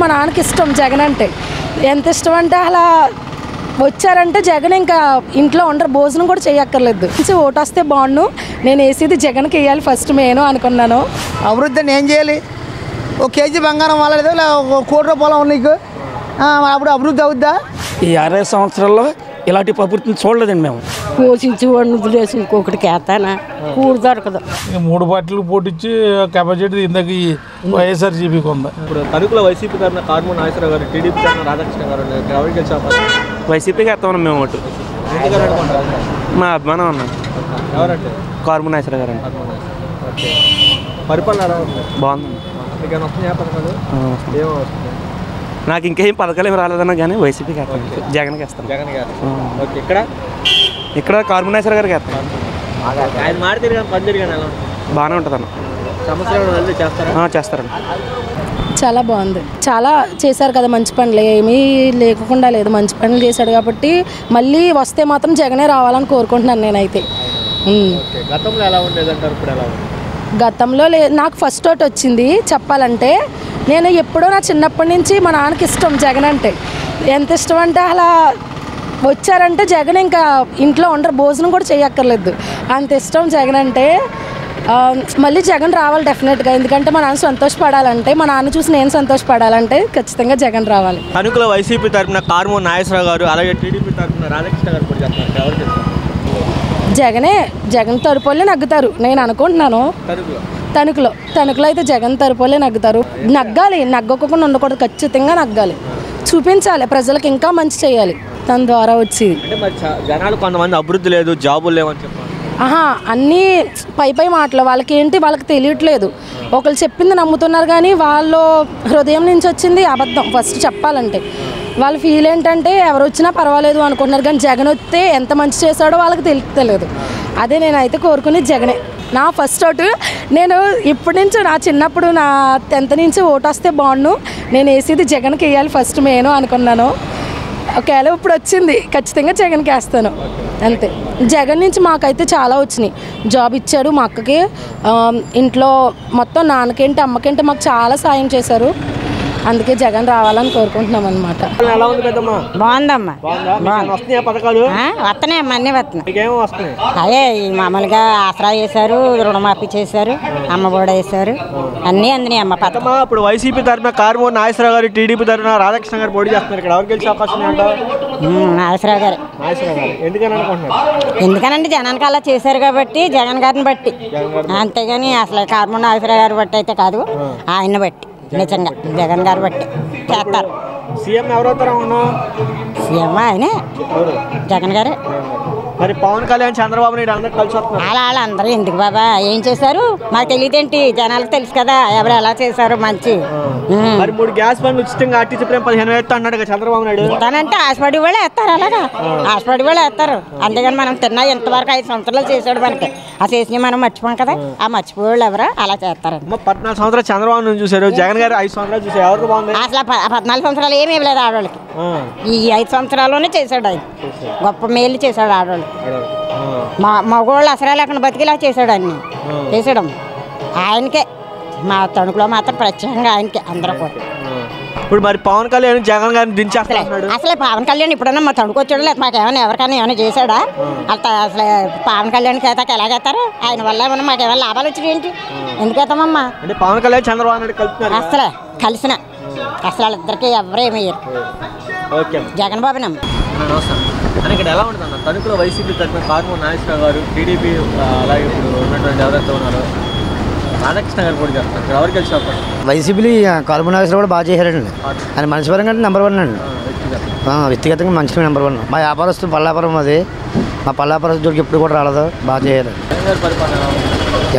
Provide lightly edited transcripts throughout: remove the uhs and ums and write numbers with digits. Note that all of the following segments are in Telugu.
మా నాన్నకి ఇష్టం జగన్ అంటే. ఎంత ఇష్టం అంటే అలా వచ్చారంటే జగన్ ఇంకా ఇంట్లో ఉండరు, భోజనం కూడా చేయక్కర్లేదు. ఓటు వస్తే బాగుండు, నేను వేసేది జగన్కి వేయాలి ఫస్ట్ నేను అనుకున్నాను. అభివృద్ధి ఏం చేయాలి? ఒక కేజీ బంగారం వాళ్ళది లేదా ఒక కోటి రూపాయలు నీకు అప్పుడు అభివృద్ధి అవుద్దా? ఈ 60 సంవత్సరాల్లో ఇలాంటి ప్రభుత్వం చూడలేదండి మేము. పోషించి వండులేసి ఇంకొకటికి వేస్తానా కూడు దొరకదు. 3 పార్టీలకు పోటీచ్చి కెపాసిటీ ఇందాక ఈ వైఎస్ఆర్సీపీకి ఉంది. ఇప్పుడు తణుకులో వైసీపీ తరఫున కారుమూరి నాగేశ్వరరావు గారు, టీడీపీ తరఫున రాధాకృష్ణ గారు ఎవరికి గెలిచే అవకాశం? వైసీపీకి వేస్తామన్నా మేము ఓటు. మా అభిమానం అన్న ఎవరంటే కారుమూరి నాగేశ్వరరావు గారు అండి. ఓకే, పరిపాలన ఎలా ఉంది? బాగుంది. మీకు ఏమైనా వస్తున్నాయా పథకాలు? ఏమో వస్తుంది. నాకు ఇంకేం పథకాలు ఏమి రాలేదన్నా కానీ వైసీపీకి వేస్తాను, జగన్కి వేస్తాను. జగన్ గారు. ఓకే, ఇక్కడ కారుమూరి నాగేశ్వరరావు గారికి వేస్తాను. ఆయన మాట తిరిగాను పని తిరిగాను ఎలా ఉంటుంది? బాగానే ఉంటుంది అన్న. సమస్యలు వెళ్తే చేస్తారా? చేస్తారండి. చాలా బాగుంది, చాలా చేశారు కదా మంచి పనులు, ఏమీ లేకుండా లేదు, మంచి పనులు చేశాడు కాబట్టి మళ్ళీ వస్తే మాత్రం జగనే రావాలని కోరుకుంటున్నాను నేనైతే. గతంలో ఎలా ఉండేది అంటారు, ఇప్పుడు ఎలా ఉంది? గతంలో నాకు ఫస్ట్ ఓటు వచ్చింది చెప్పాలంటే. నేను ఎప్పుడో నా చిన్నప్పటి నుంచి మా నాన్నకి ఇష్టం జగన్ అంటే. ఎంత ఇష్టం అంటే అలా వచ్చారంటే జగన్ ఇంకా ఇంట్లో ఉండరు, భోజనం కూడా చేయక్కర్లేదు, అంత ఇష్టం జగన్ అంటే. మళ్ళీ జగన్ రావాలి డెఫినెట్గా, ఎందుకంటే మా నాన్న సంతోషపడాలంటే, మా నాన్న చూసి నేను సంతోషపడాలంటే ఖచ్చితంగా జగన్ రావాలి. తణుకులో వైసీపీ తరఫున కారుమూరి నాగేశ్వరరావు గారు, అలాగే టీడీపీ తరఫున రాధాకృష్ణ గారు కూడా చెప్తారు. ఎవరు చెప్తారు? జగన్ తరపులే నగ్గుతారు నేను అనుకుంటున్నాను. తణుకులో అయితే జగన్ తరపులే నగ్గుతారు. నగ్గాలి, నగ్గకుండా ఉండకూడదు, ఖచ్చితంగా నగ్గాలి, చూపించాలి ప్రజలకు, ఇంకా మంచి చేయాలి తన ద్వారా వచ్చి. జనాలు కొంతమంది అభివృద్ధి లేదు, జాబులు లేవని చెప్పారు. అన్నీ పై మాటలు, వాళ్ళకి తెలియట్లేదు. ఒకళ్ళు చెప్పింది నమ్ముతున్నారు కానీ వాళ్ళు హృదయం నుంచి వచ్చింది అబద్ధం. ఫస్ట్ చెప్పాలంటే వాళ్ళ ఫీల్ ఏంటంటే ఎవరు వచ్చినా పర్వాలేదు అనుకుంటున్నారు, కానీ జగన్ వస్తే ఎంత మంచి చేశాడో వాళ్ళకి తెలియలేదు. అదే నేనైతే కోరుకునేది జగనే. నా ఫస్ట్ ఓటు నేను ఇప్పటి నుంచి, నా చిన్నప్పుడు నా 10th నుంచి ఓటు వస్తే బాగుండు, నేను వేసేది జగన్కి వేయాలి ఫస్ట్ నేను అనుకున్నాను. ఒకవేళ ఇప్పుడు వచ్చింది ఖచ్చితంగా జగన్కి వేస్తాను అంతే. జగన్ నుంచి మాకైతే చాలా వచ్చినాయి. జాబ్ ఇచ్చాడు మా అక్కకి, ఇంట్లో మొత్తం నాన్నకేంటి అమ్మకేంటి మాకు చాలా సాయం చేశారు. అందుకే జగన్ రావాలని కోరుకుంటున్నాం అనమాట. బాగుందమ్మా, వస్తున్నాయమ్మా, అన్నీ వస్తున్నాయి. అదే మామూలుగా ఆసరా చేశారు, రుణమాఫీ చేశారు, అమ్మఒడి వేశారు, అన్నీ అందినాయి అమ్మ పథకం. ఇప్పుడు వైసీపీ తరఫున కారుమూరి నాగేశ్వరరావు గారు, టీడీపీ తరఫున రాధాకృష్ణ గారు పోటీ చేస్తున్నారు. ఇక్కడ ఎవరు గెలిచే అవకాశం ఏంటంటారు? నాగేశ్వరరావు గారు. ఎందుకని అనుకుంటున్నారు? ఎందుకనంటే జనానికి అలా చేశారు కాబట్టి, జగన్ గారిని బట్టి, అంతేగాని అసలు కారుమూరి నాగేశ్వరరావు గారి బట్టి అయితే కాదు, ఆయన బట్టి, నిజంగా జగన్ గారు బట్టి చేస్తారు. సీఎం ఎవరవుతారా? సీఎం ఆయనే, జగన్ గారే. మరి పవన్ కళ్యాణ్, చంద్రబాబు నాయుడు అందరూ కలిసి వస్తున్నారు. అలా అందరూ ఎందుకు బాబా, ఏం చేశారు మాకు తెలియదేంటి, జనాలకు తెలుసు కదా ఎవరు ఎలా చేశారు మంచి. మరి 3 గ్యాస్ బండ్లు ఉచితంగా ఆర్టీసీ 15,000 అన్నాడు కదా చంద్రబాబు నాయుడు. ఇస్తానంటే ఆశపడి వాళ్ళు వేస్తారు, అలాగా ఆశపడి వాళ్ళు వేస్తారు. అంతేగాని మనం తిన్నా ఎంతవరకు 5 సంవత్సరాలు చేశాడు మనకి, ఆ చేసినవి మనం మర్చిపోం కదా, ఆ మర్చిపోయే వాళ్ళు ఎవరో అలా చేస్తారు. 14 సంవత్సరాలు చంద్రబాబు చూశారు, జగన్ గారు 5 సంవత్సరాలు చూసారు. ఎవరికి బాగుంది? అసలు 14 సంవత్సరాలు ఏమీ లేదు ఆడవాళ్ళకి, ఈ 5 సంవత్సరాల్లోనే చేశాడు ఆయన, గొప్ప మేలు చేశాడు ఆడవాళ్ళు. మగవాళ్ళు అసలు లేకుండా బతికేలా చేశాడు, అన్ని చేసాడు ఆయనకే. మా తణుకులో మాత్రం ప్రత్యేకంగా ఆయనకే అందరూ కూడా. ఇప్పుడు మరి పవన్ కళ్యాణ్ జగన్ గారిని దించేస్తాడు. అసలు పవన్ కళ్యాణ్ ఇప్పుడన్నా మా తణుకు వచ్చాడు, లేదు మాకు ఏమైనా ఎవరికైనా ఏమైనా చేశాడా? అసలు పవన్ కళ్యాణ్ కేతాక ఎలాగేస్తారు? ఆయన వల్ల ఏమన్నా మాకు ఏమైనా లాభాలు వచ్చినాయి ఏంటి? ఎందుకు వేస్తామమ్మా? అంటే పవన్ కళ్యాణ్ చంద్రబాబు నాయుడు కలుపుతున్నారు అసలు కలిసిన, అసలు వాళ్ళిద్దరికి ఎవరేమయ్యారు. ఓకే, జగన్ బాబునమ్మ. అని ఇక్కడ ఎలా ఉంటుంది? తణుకులో వైసీపీ తరఫున కారుమూరి నాగేశ్వరరావు గారు, టీడీపీ అలాగే ఇప్పుడు ఉన్నటువంటి ఎవరైతే ఉన్నారో రాధాకృష్ణ గారు కూడా చేస్తారు. ఇక్కడ ఎవరికి గెలిచే అవకాశం? వైసీపీలో కారుమూరి నాగేశ్వరరావు కూడా బాగా చేశారండి. ఆయన మనిషి పరంగా అంటే నెంబర్ 1 అండి, వ్యక్తిగతంగా మంచి నెంబర్ 1. మా వ్యాపారస్తులు పల్లాపురం, అది మా పల్లాపురం జోడికి ఎప్పుడు కూడా రాలేదు, బాగా చేయాలి.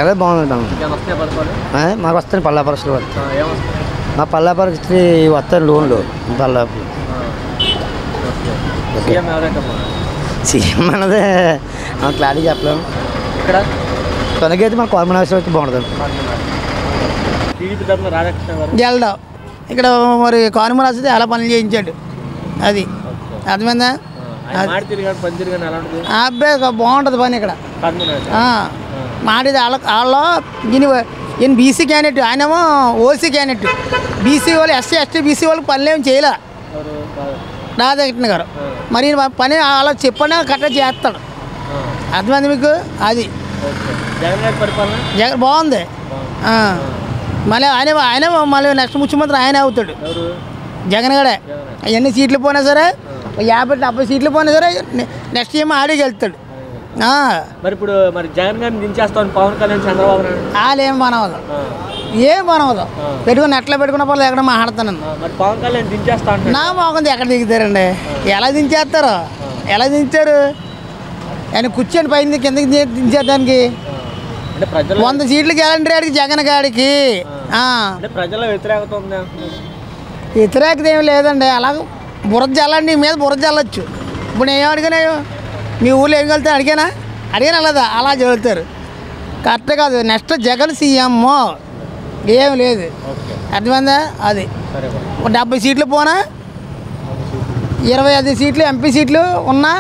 ఎలా బాగుంది మాకు వస్తాయి పల్లాపరస్తులు, మా పల్లాపరస్తి వస్తాయి లోన్లు. పల్లాపురం సీఎం అన్నదే క్లారిటీ చెప్పలేము. ఇక్కడ తనకైతే మన కారుమూరి నాగేశ్వరరావు అయితే బాగుంటుంది. జల్దా ఇక్కడ మరి కారుమూరి నాగేశ్వరరావు ఎలా పనులు చేయించాడు, అది అర్థమైందా? అబ్బాయి బాగుంటుంది పని ఇక్కడ. మాటిది వాళ్ళ దీని ఈయన బీసీ క్యాండిడేట్, ఆయనేమో ఓసీ క్యాండిడేట్. బీసీ వాళ్ళు ఎస్సీ ఎస్టీ బీసీ వాళ్ళకి పనులు ఏమి చేయలే రాధాకృష్ణ గారు. మరి ఈయన పని అలా చెప్పనే కరెక్ట్గా చేస్తాడు. అర్థమైంది మీకు? అది జగన్ బాగుంది. మళ్ళీ ఆయన మళ్ళీ నెక్స్ట్ ముఖ్యమంత్రి ఆయన అవుతాడు జగన్ గడే. అవన్నీ సీట్లు పోయినా సరే 50-70 సీట్లు పోయినా సరే నెక్స్ట్ ఏమో ఆడికి వెళ్తాడు. మరి ఇప్పుడు మరి జగన్ గారిని దించేస్తాను పవన్ కళ్యాణ్ చంద్రబాబు నాయుడు వాళ్ళు ఏం పనవదు, ఏం పనవదు. పెట్టుకుని ఎట్లా పెట్టుకున్న పర్లేదు ఎక్కడ మాట్లాడతాను. మరి పవన్ కళ్యాణ్ దించేస్తా నా మోకంది ఎక్కడ దిగుతారండి? ఎలా దించేస్తారు? ఎలా దించారు? ఆయన కూర్చొని పైన కిందకి దించేదానికి 100 సీట్లు గ్యారంటీ ఆడికి జగన్ గాడికి. ప్రజల వ్యతిరేకత ఉంది. వ్యతిరేకత ఏమి లేదండి. అలాగ బురద జల్లండి, నీ మీద బురద జల్లొచ్చు. ఇప్పుడు నేను అడిగినా మీ ఊళ్ళో ఏం వెళ్తే అడిగానా అలాదా అలా చదువుతారు. కరెక్ట్ కాదు. నెక్స్ట్ జగన్ సీఎం ఏం లేదు. అర్థమైందా? అది 70 సీట్లు పోనా 25 సీట్లు ఎంపీ సీట్లు ఉన్నా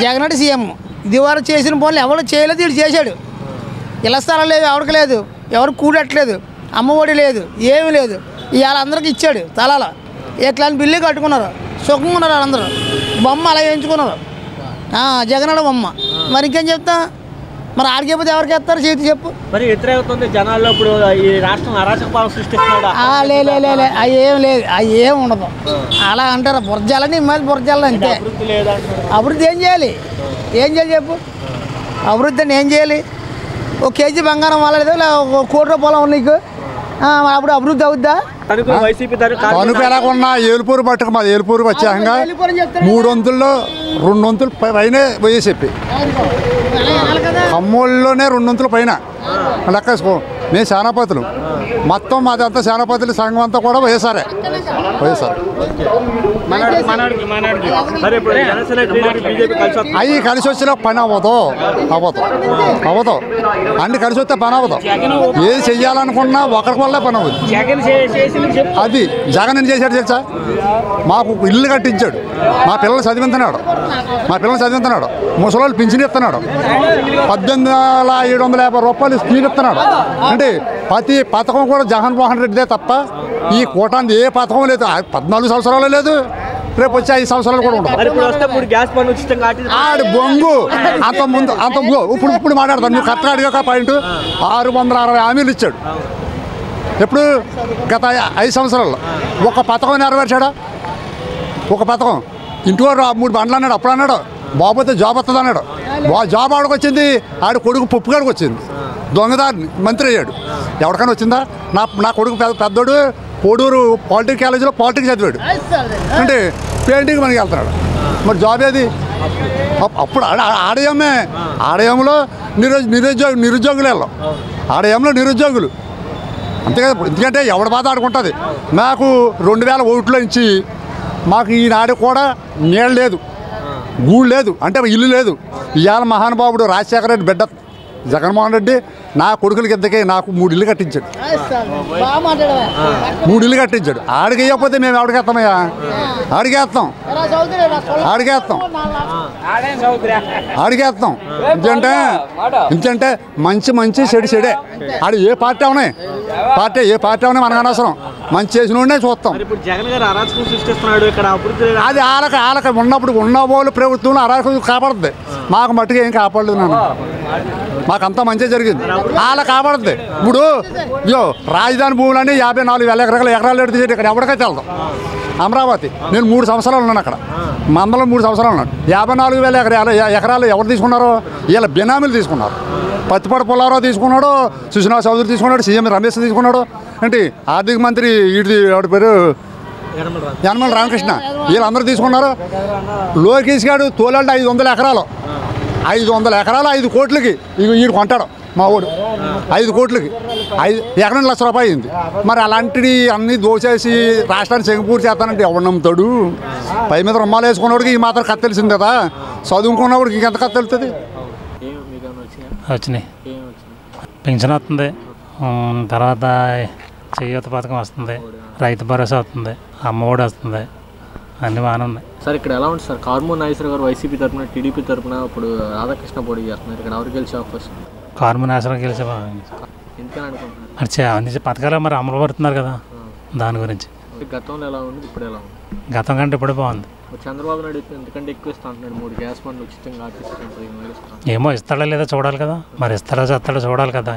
జగన్ అంటే సీఎం. ఇది వరకు చేసిన పనులు ఎవరు చేయలేదు, వీడు చేశాడు. ఇళ్ల స్థలాలు లేవు, ఎవరికి లేదు, ఎవరు కూడట్లేదు, అమ్మఒడి లేదు, ఏమీ లేదు. ఇవాళ అందరికి ఇచ్చాడు స్థలాలు. ఎట్లాంటి బిల్లు కట్టుకున్నారు, సుఖంగా ఉన్నారు వాళ్ళందరూ. బొమ్మ అలా వేయించుకున్నారు జగన్ బొమ్మ. మరి ఇంకేం చెప్తా? మరి ఆడికపోతే ఎవరికి వేస్తారు చేతి చెప్పు? మరి వ్యతిరేకత ఉంది జనాల్లో. ఇప్పుడు ఈ రాష్ట్రం అరాచక పాలన సృష్టిస్తున్నాడు. లే అవి ఏం లేదు, అవి ఏం ఉండదు. అలా అంటారు బుర్జాలని మీద బుర్జాలని అంతే. అభివృద్ధి ఏం చేయాలి? ఏం చేయాలి చెప్పు? అభివృద్ధి అని ఏం చేయాలి? ఒక కేజీ బంగారం వాళ్ళలేదు, లేదా 1 కోటి రూపాయలు నీకు, అప్పుడు అభివృద్ధి అవుద్దా? తణుకు ఎలాగున్నా ఏలుపూరు పట్టుకు మాది ఏలుపూరు వచ్చాక 300లో 200 పైన పోయి చెప్పి అమ్మోళ్ళలోనే 200 పైన లెక్కేసుకో. మేము సేనాపతులు మొత్తం మాదంతా సేనాపతులు సంఘం అంతా కూడా వైఎస్ఆర్. అవి కలిసి వచ్చిన పని అవ్వదు అన్ని కలిసి వస్తే పని అవ్వదు. ఏది చెయ్యాలనుకున్నా ఒకరికి వల్లే పని అవ్వదు. అది జగన్ ఏం చేశాడు తెలుసా? మాకు ఇల్లు కట్టించాడు, మా పిల్లలు చదివిస్తున్నాడు, ముసలోళ్ళు పింఛన్ ఇస్తున్నాడు, 18,750 రూపాయలు స్కీమ్ ఇస్తున్నాడు. అంటే ప్రతి పథకం కూడా జగన్మోహన్ రెడ్డిదే తప్ప ఈ కూటానికి ఏ పథకం లేదు. 14 సంవత్సరాలు లేదు, రేపు వచ్చే 5 సంవత్సరాలు కూడా ఉండదు. ఆడు బొంగు అంత ఇప్పుడు మాట్లాడతాను. నువ్వు కరెక్ట్గా అడిగాక పాయింట్ 660 హామీలు ఇచ్చాడు. ఎప్పుడు గత 5 సంవత్సరాల్లో ఒక పథకం నెరవేర్చాడా? ఒక పథకం ఇంటివారు 3 బండ్లు అన్నాడు. అప్పుడు అన్నాడు బాబోతే జాబ్ వస్తుంది అన్నాడు. జాబ్ ఆడికి వచ్చింది, ఆడి కొడుకు పప్పుగాడికి వచ్చింది. దొంగదారిని మంత్రి అయ్యాడు. ఎవరికైనా వచ్చిందా? నా కొడుకు పెద్దోడు కోడూరు పాలిటెక్నిక్ కాలేజీలో పాలిటెక్నిక్ చదివాడు. అంటే పెయింటింగ్ మనకి వెళ్తున్నాడు. మరి జాబ్ ఏది? అప్పుడు ఆడయంలో నిరుద్యోగులు వెళ్ళాం. ఆడయంలో నిరుద్యోగులు అంతే కదా. ఎందుకంటే ఎవరి బాధ ఆడుకుంటుంది. మాకు 2000 ఓట్లో నుంచి మాకు ఈనాడు కూడా నీళ్ళు లేదు, గూడు లేదు, అంటే ఇల్లు లేదు. ఇవాళ మహానుభావుడు రాజశేఖర రెడ్డి బిడ్డ జగన్మోహన్ రెడ్డి నా కొడుకులకి ఇంతకే నాకు 3 ఇల్లు కట్టించాడు. 3 ఇల్లు కట్టించాడు. ఆడికి వేయకపోతే మేము ఎవడికేస్తామయ్యా? అడిగేస్తాం. ఎందుకంటే మంచి చెడే. ఆడు ఏ పార్టీ అవునాయి మనకు అనవసరం. మంచి చేసిన చూస్తాం. అది ఆలక ఉన్నప్పుడు ఉన్న వాళ్ళు ప్రభుత్వంలో అరాచకం కాపాడుతుంది. మాకు మట్టుగా ఏం కాపాడలేదు నాన్న. మాకంతా మంచిగా జరిగింది. అలా కాపాడుతుంది. ఇప్పుడు రాజధాని భూములన్నీ 54,000 ఎకరాలు ఎడితే ఇక్కడ ఎవరికైతే వెళ్దాం. అమరావతి నేను 3 సంవత్సరాలు ఉన్నాను అక్కడ. మందలో 3 సంవత్సరాలు ఉన్నాను. 54,000 ఎకరాలు ఎవరు తీసుకున్నారో? వీళ్ళ బినామీలు తీసుకున్నారు. పత్తిపాటి పుల్లారావు తీసుకున్నాడు, సుజనా చౌదరి తీసుకున్నాడు, సీఎం రమేష్ తీసుకున్నాడు. అంటే ఆర్థిక మంత్రి ఎవరి పేరు యనమల రామకృష్ణ, వీళ్ళందరూ తీసుకున్నారు. లోకేష్ గారు తోలాడు 500 ఎకరాలు 5 కోట్లకి వీడు కొంటాడు మా ఊడు. 5 కోట్లకి 5 ఎకరం ₹1,00,000 అయింది. మరి అలాంటివి అన్నీ దోచేసి రాష్ట్రాన్ని చెంగపూర్తి చేస్తానంటే ఎవరు నమ్ముతాడు? పై మీద రుమ్మాలు వేసుకున్నవాడికి ఈ మాత్రం కథ తెలిసింది కదా. చదువుకున్నవాడికి ఇంకెంత కథ తెలుస్తుంది? వచ్చినాయి. పెన్షన్ వస్తుంది, తర్వాత చేయూత పథకం వస్తుంది, రైతు భరోసా వస్తుంది, అమ్మఒడి వస్తుంది, అన్నీ బాగానే ఉన్నాయి. సార్ ఇక్కడ ఎలా ఉంటుంది సార్? కారుమూరి నాగేశ్వర గారు వైసీపీ తరఫున, టీడీపీ తరఫున ఇప్పుడు రాధాకృష్ణ పోటీ చేస్తున్నారు. ఇక్కడ ఎవరు గెలిచే అవకాశం? కారుమూరి నాగేశ్వర గెలిచే ఎందుకని అనుకుంటున్నారు? అన్ని పథకాలు మరి అమలు పడుతున్నారు కదా, దాని గురించి. గతంలో ఎలా ఉంది, ఇప్పుడు ఎలా ఉంది? గతం కంటే ఇప్పుడు బాగుంది. చంద్రబాబు నాయుడు ఎందుకంటే ఎక్కువ ఇస్తా అంటున్నాడు, 3 గ్యాస్ బండ్లు ఉచితంగా ఇస్తాను. ఏమో ఇస్తాడా లేదా చూడాలి కదా, మరి ఇస్తాడా చేస్తాడో చూడాలి కదా.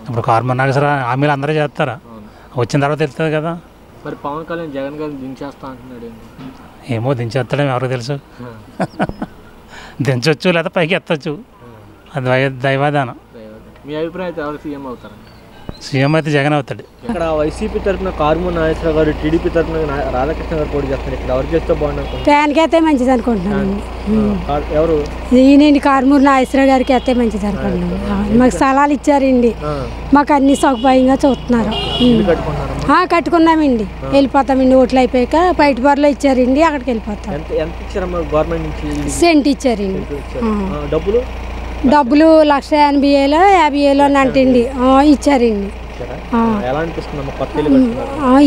ఇప్పుడు కారుమూరి నాగేశ్వరరావు హామీలు అందరూ చేస్తారా, వచ్చిన తర్వాత తెలుస్తుంది కదా. మరి పవన్ కళ్యాణ్ జగన్ గారు దించేస్తా అంటున్నాడు. ఏమో దించేస్తాడేమో ఎవరికి తెలుసు. దించవచ్చు లేదా పైకి ఎత్తచ్చు, అది దైవాదానం. మీ అభిప్రాయం అయితే ఎవరు సీఎం అవుతారు? సీఎం అయితే జగన్ అవుతాడు. ఇక్కడ వైసీపీ తరఫున కారుమూరి నాగేశ్వరరావు గారు, టీడీపీ తరఫున రాధాకృష్ణ గారు పోటీ చేస్తారు. ఇక్కడ ఎవరు చేస్తే బాగుంటుంది? ఫ్యాన్కి అయితే మంచిది అనుకుంటున్నాను. ఎవరు? ఈయనండి కారుమూరి నాగేశ్వరరావు గారికి అయితే మంచిది అనుకుంటున్నాను. మాకు స్థలాలు ఇచ్చారండి, మాకు అన్ని సౌకర్యంగా చూస్తున్నారు. కట్టుకున్నామండి, వెళ్ళిపోతామండి. ఓట్లు అయిపోయాక బయట బార్లో ఇచ్చారండి, అక్కడికి వెళ్ళిపోతాం. గవర్నమెంట్ నుంచి సెంట్ ఇచ్చారండి. డబ్బులు 1,80,000 50,000 అంటండి ఇచ్చారండి.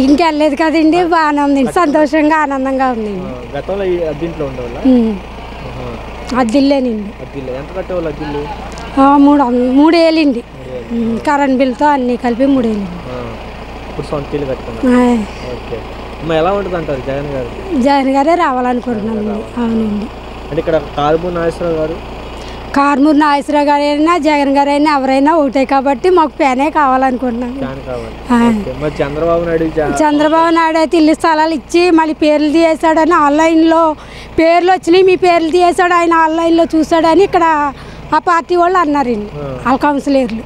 ఇంకెళ్ళలేదు కదండి, బాగానే ఉందండి, సంతోషంగా ఆనందంగా ఉందండి. అద్దిల్లేనండి 3,000 అండి. కరెంట్ బిల్తో అన్నీ కలిపి 3,000. జగన్ గారే రావాలనుకుంటున్నాను. అవునండి. ఇక్కడ కారుమూరి నాగేశ్వరరావు గారు, కారుమూరి నాగేశ్వరరావు గారు అయినా జగన్ గారు అయినా ఎవరైనా ఒకటే కాబట్టి మాకు ఫ్యానే కావాలనుకుంటున్నాను. చంద్రబాబు నాయుడు అయితే ఇల్లు స్థలాలు ఇచ్చి మళ్ళీ పేర్లు తీసాడని ఆన్లైన్లో పేర్లు వచ్చినాయి, మీ పేర్లు తీసాడు ఆయన ఆన్లైన్లో చూసాడని ఇక్కడ ఆ పార్టీ వాళ్ళు అన్నారండి, వాళ్ళ కౌన్సిలర్లు.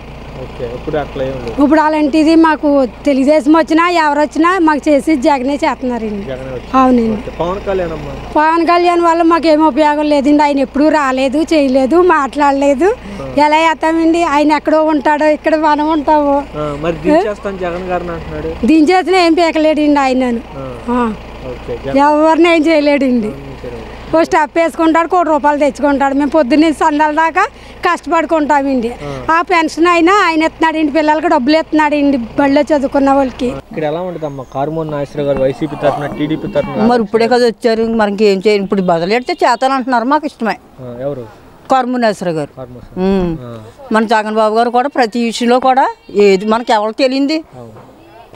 ఇప్పుడు అలాంటిది మాకు తెలుగుదేశం వచ్చినా ఎవరు వచ్చినా మాకు చేసి జగనే చేస్తున్నారండి. అవునండి. పవన్ కళ్యాణ్ వల్ల మాకు ఏం ఉపయోగం లేదండి, ఆయన ఎప్పుడూ రాలేదు, చేయలేదు, మాట్లాడలేదు. ఎలా చేస్తామండి, ఆయన ఎక్కడో ఉంటాడో, ఇక్కడ మనం ఉంటాము. దించేసిన ఏం పీకలేడండి ఆయనను, ఎవరిని ఏం చేయలేడండి. ఓ స్టెప్ వేసుకుంటాడు, ₹1 తెచ్చుకుంటాడు. మేము పొద్దున్నే సందాల దాకా కష్టపడుకుంటామండి. ఆ పెన్షన్ అయినా ఆయన ఎత్తున్నాడండి, పిల్లలకి డబ్బులు ఎత్తున్నాడండి, బడిలో చదువుకున్న వాళ్ళకి. ఇక్కడ ఎలా ఉంటుందమ్మా కారుమూరి నాగేశ్వరరావు గారు వైసీపీ తరఫున, టీడీపీ తరఫున? మరి ఇప్పుడే కదా వచ్చారు, మరి ఇంకేం చేయాలి, ఇప్పుడు బదులెడితే చేస్తానంటున్నారు. మాకు ఇష్టమే. ఎవరు? కారుమూరి నాగేశ్వరరావు గారు. మన జగన్ బాబు గారు కూడా ప్రతి విషయంలో కూడా ఏది మనకి ఎవరికి తెలియంది,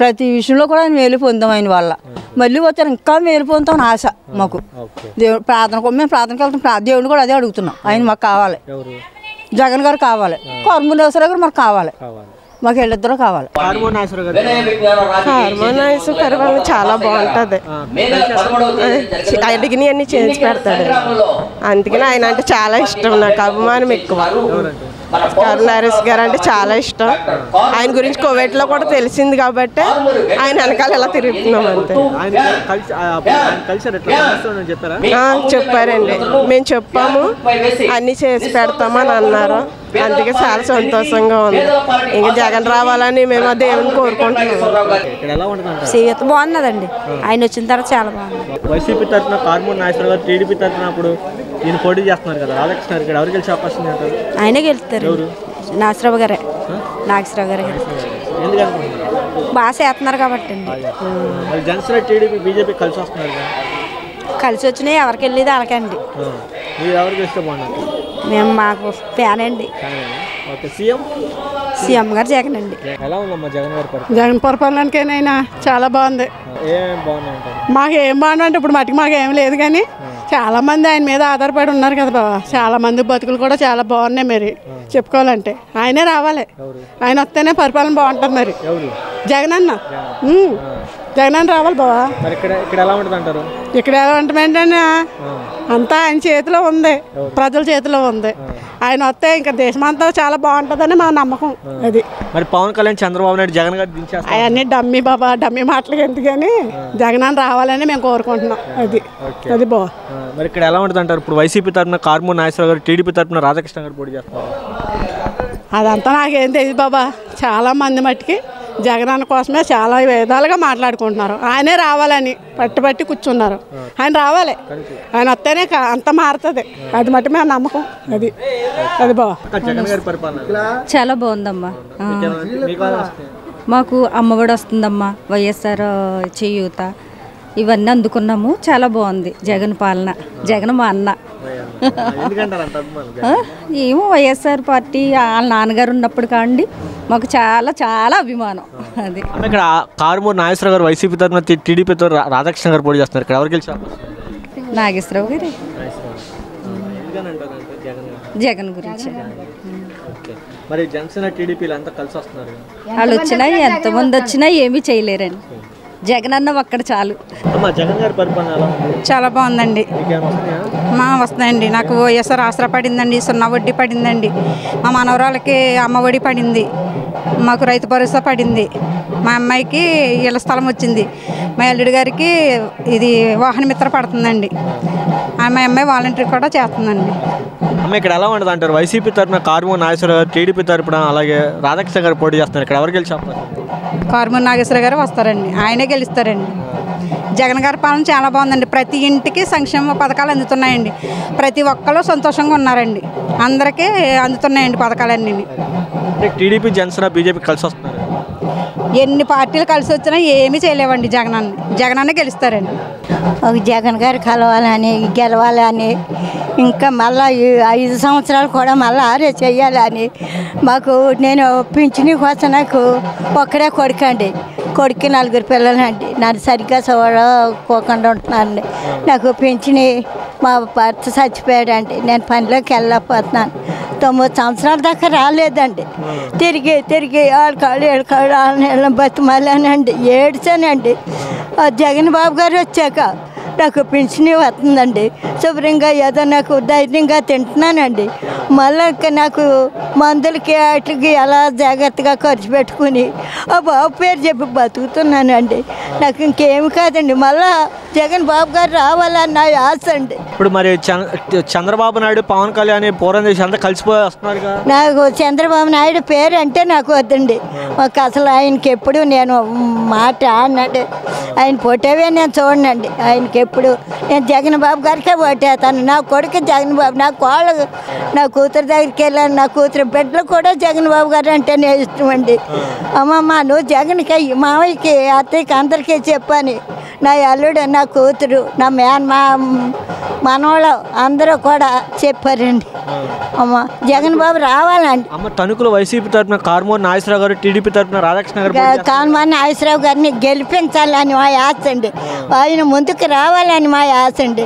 ప్రతి విషయంలో కూడా ఆయన మేలు పొందాం ఆయన వల్ల. మళ్ళీ వచ్చారు ఇంకా మేలు పొందుతామని ఆశ మాకు. దేవుడు మేము ప్రార్థనకి వెళ్తాం, దేవుడిని కూడా అదే అడుగుతున్నాం, ఆయన మాకు కావాలి, జగన్ గారు కావాలి, కారుమూరి నాగేశ్వరరావు గారు మాకు కావాలి, మాకు వీళ్ళిద్దరూ కావాలి. కారుమూరి నాగేశ్వరరావు గారు చాలా బాగుంటుంది, అడిగినవన్నీ చేసి పెడతాడు. అందుకని ఆయన అంటే చాలా ఇష్టం, నాకు అభిమానం ఎక్కువ. నరేష్ గారు అంటే చాలా ఇష్టం. ఆయన గురించి కోవిడ్లో కూడా తెలిసింది కాబట్టి ఆయన వెనకాల ఎలా తిరుగుతున్నాం అంతే. చెప్పారండి, మేము చెప్పాము, అన్నీ చేసి పెడతామని అన్నారు. అందుకే చాలా సంతోషంగా ఉంది. ఇంకా జగన్ రావాలని మేము ఆ దేవుని కోరుకుంటున్నాం. సీత బాగున్నదండి, ఆయన వచ్చిన తర్వాత చాలా బాగుంది. వైసీపీ తరఫున కారుమూరి నాగేశ్వరరావు గారు, టీడీపీ తరఫున అప్పుడు ఈయన పోటీ చేస్తున్నారు కదా రాధాకృష్ణ గారు, ఇక్కడ ఎవరు గెలిచే అవకాశం ఉంటుంది? ఆయనే గెలుస్తారు. నాగేశ్వరరావు గారే. బాగా చేస్తున్నారు కాబట్టి అండి. జనసేన, టీడీపీ, బీజేపీ కలిసి వస్తున్నారు కదా, కలిసి వచ్చినాయి, ఎవరికి వెళ్ళేది వాళ్ళకండి. మీరు ఎవరు గెలిస్తే బాగుంటుంది? మేము మాకు ఫ్యాన్ అండి. సీఎం గారు జగన్ అండి. ఎలా ఉందమ్మా జగన్ గారి పరిపాలన? జగన్ పరిపాలనకైనా చాలా బాగుంది. మాకు ఏం బాగుందంటే ఇప్పుడు మటుకు మాకు ఏం లేదు, కానీ చాలా మంది ఆయన మీద ఆధారపడి ఉన్నారు కదా బాబా. చాలా మంది బతుకులు కూడా చాలా బాగున్నాయి. మరి చెప్పుకోవాలంటే ఆయనే రావాలి, ఆయన వస్తేనే పరిపాలన బాగుంటుంది. మరి జగన్ అన్న రావాలి బాబా. ఇక్కడ ఎలా ఉంటుంది అంటారు? ఇక్కడ ఎలా ఉంటుందంటే అంతా ఆయన చేతిలో ఉంది, ప్రజల చేతిలో ఉంది. ఆయన వస్తే ఇంకా దేశం అంతా చాలా బాగుంటుందని మా నమ్మకం. అది మరి పవన్ కళ్యాణ్, చంద్రబాబు నాయుడు, జగన్ గారు దించేస్తారు. అవన్నీ డమ్మీ బాబా, డమ్మీ మాటలకి ఎందుకని జగన్ రావాలని మేము కోరుకుంటున్నాం. అది బాబా. మరి ఇక్కడ ఎలా ఉంటుంది అంటారు? ఇప్పుడు వైసీపీ తరఫున కారుమూరి నాగేశ్వరరావు గారు, టీడీపీ తరఫున రాధాకృష్ణ గారు పోటీ చేస్తారు. అదంతా నాకేం తెలియదు బాబా. చాలా మంది మట్టికి జగన్ కోసమే చాలా విధాలుగా మాట్లాడుకుంటున్నారు. ఆయనే రావాలని పట్టి కూర్చున్నారు. ఆయన రావాలి, ఆయన వస్తేనే అంత మారుతుంది. అది మట్టి మేము నమ్మకం. అది బాబా. చాలా బాగుందమ్మా. మాకు అమ్మఒడి వస్తుందమ్మా, వైఎస్ఆర్ చేయూత ఇవన్నీ అందుకున్నాము. చాలా బాగుంది జగన్ పాలన. జగన్ మా అన్న. ఎందుకంటారు అంత అభిమానం ఏమో వైఎస్ఆర్ పార్టీ వాళ్ళ నాన్నగారు ఉన్నప్పుడు కాండి మాకు చాలా చాలా అభిమానం. అది అమ్మ ఇక్కడ కారుమూరి నాగేశ్వరరావు గారు వైసీపీ తరఫున టీడీపీతో రాధాకృష్ణ గారు పోటీ చేస్తున్నారు. ఇక్కడ ఎవరు గెలిచే అవకాశం ఉంది? నాగేశ్వరరావు గారు జగన్ గురించి. మరి జనసేన టీడీపీలు అంతా కలిసి వస్తున్నారు. వాళ్ళు వచ్చినా ఎంతమంది వచ్చినా ఏమీ చేయలేరండి. జగన్ అన్న ఒక్కడ చాలు. జగన్ గారి పరిపాలన ఎలా ఉంది? చాలా బాగుందండి. వస్తున్నాయండి. నాకు వైఎస్ఆర్ ఆసరా పడిందండి, 0 వడ్డీ పడిందండి, మా మనవరాలకి అమ్మ ఒడి పడింది, మాకు రైతు భరోసా పడింది, మా అమ్మాయికి ఇళ్ల స్థలం వచ్చింది, మా అల్లుడి గారికి ఇది వాహన మిత్ర పడుతుందండి, మా అమ్మాయి వాలంటీర్ కూడా చేస్తుందండి. అమ్మ ఇక్కడ ఎలా ఉండదు అంటారు? వైసీపీ తరఫున కారుమూరి నాగేశ్వర గారు, టీడీపీ తరఫున అలాగే రాధాకృష్ణ గారు పోటీ చేస్తున్నారు. ఇక్కడ ఎవరు గెలిచే అవకాశం? కారుమూరి నాగేశ్వర గారు వస్తారండి, ఆయనే గెలుస్తారండి. జగన్ గారి పాలన చాలా బాగుందండి. ప్రతి ఇంటికి సంక్షేమ పథకాలు అందుతున్నాయండి. ప్రతి ఒక్కరు సంతోషంగా ఉన్నారండి. అందరికీ అందుతున్నాయండి పథకాలన్నీ. టీడీపీ, జనసేన, బీజేపీ కలిసి వస్తున్నారు. ఎన్ని పార్టీలు కలిసి వచ్చినా ఏమీ చేయలేవండి. జగనన్నే గెలుస్తారండి. ఒక జగన్ గారు కలవాలని, గెలవాలని, ఇంకా మళ్ళీ 5 సంవత్సరాలు కూడా మళ్ళీ ఆరే చెయ్యాలని మాకు. నేను పింఛనీ కోసం నాకు ఒక్కడే కొడుకండి, కొడుకు 4 పిల్లలండి. నన్ను సరిగ్గా చూడకోకుండా ఉంటున్నానండి. నాకు పింఛనీ మా భర్త చచ్చిపోయాడండి. నేను పనిలోకి వెళ్ళకపోతున్నాను. 9 సంవత్సరాల దాకా రాలేదండి. తిరిగి ఆడకాడు 6 నెలలు బతిమాలానండి, ఏడ్చానండి. జగన్ బాబు గారు వచ్చాక నాకు పింఛనీ వస్తుందండి. శుభ్రంగా ఏదో నాకు ధైర్యంగా తింటున్నానండి. మళ్ళీ నాకు మందులకి వాటికి అలా జాగ్రత్తగా ఖర్చు పెట్టుకుని ఆ బాబు పేరు చెప్పి బతుకుతున్నానండి. నాకు ఇంకేమి కాదండి. మళ్ళా జగన్ బాబు గారు రావాలని నా ఆశ అండి. ఇప్పుడు మరి చంద్రబాబు నాయుడు, పవన్ కళ్యాణ్, పూరందేశ్ అంతా కలిసిపోయి వస్తున్నారు. నాకు చంద్రబాబు నాయుడు పేరు అంటే నాకు వద్దండి. మాకు అసలు ఆయనకి ఎప్పుడు నేను మాట అన్నాడు, ఆయన ఫోటోవే నేను చూడనండి. ఆయనకి ఎప్పుడు నేను జగన్ బాబు గారికే ఓటేస్తాను. నా కొడుకు జగన్ బాబు, నా కోళ్ళు, నా కూతురు దగ్గరికి వెళ్ళాను. నా కూతురు బిడ్డలు కూడా జగన్ బాబు గారు అంటే నేను ఇష్టం అండి. అమ్మమ్మ నువ్వు జగన్కి, మావయ్యకి, అత్తయ్యకి అందరికీ చెప్పాను. నా అల్లుడు, నా కూతురు, నా మా మనవాళ్ళు అందరూ కూడా చెప్పారండి. అమ్మ జగన్ బాబు రావాలండి. అమ్మ తణుకులో వైసీపీ తరఫున కారుమూరి నాగేశ్వరరావు గారు, టీడీపీ తరఫున రాధాకృష్ణ గారు. కారుమూరి నాగేశ్వరరావు గారిని గెలిపించాలని మా ఆశ అండి. ఆయన ముందుకు రావాలని మా ఆశ అండి.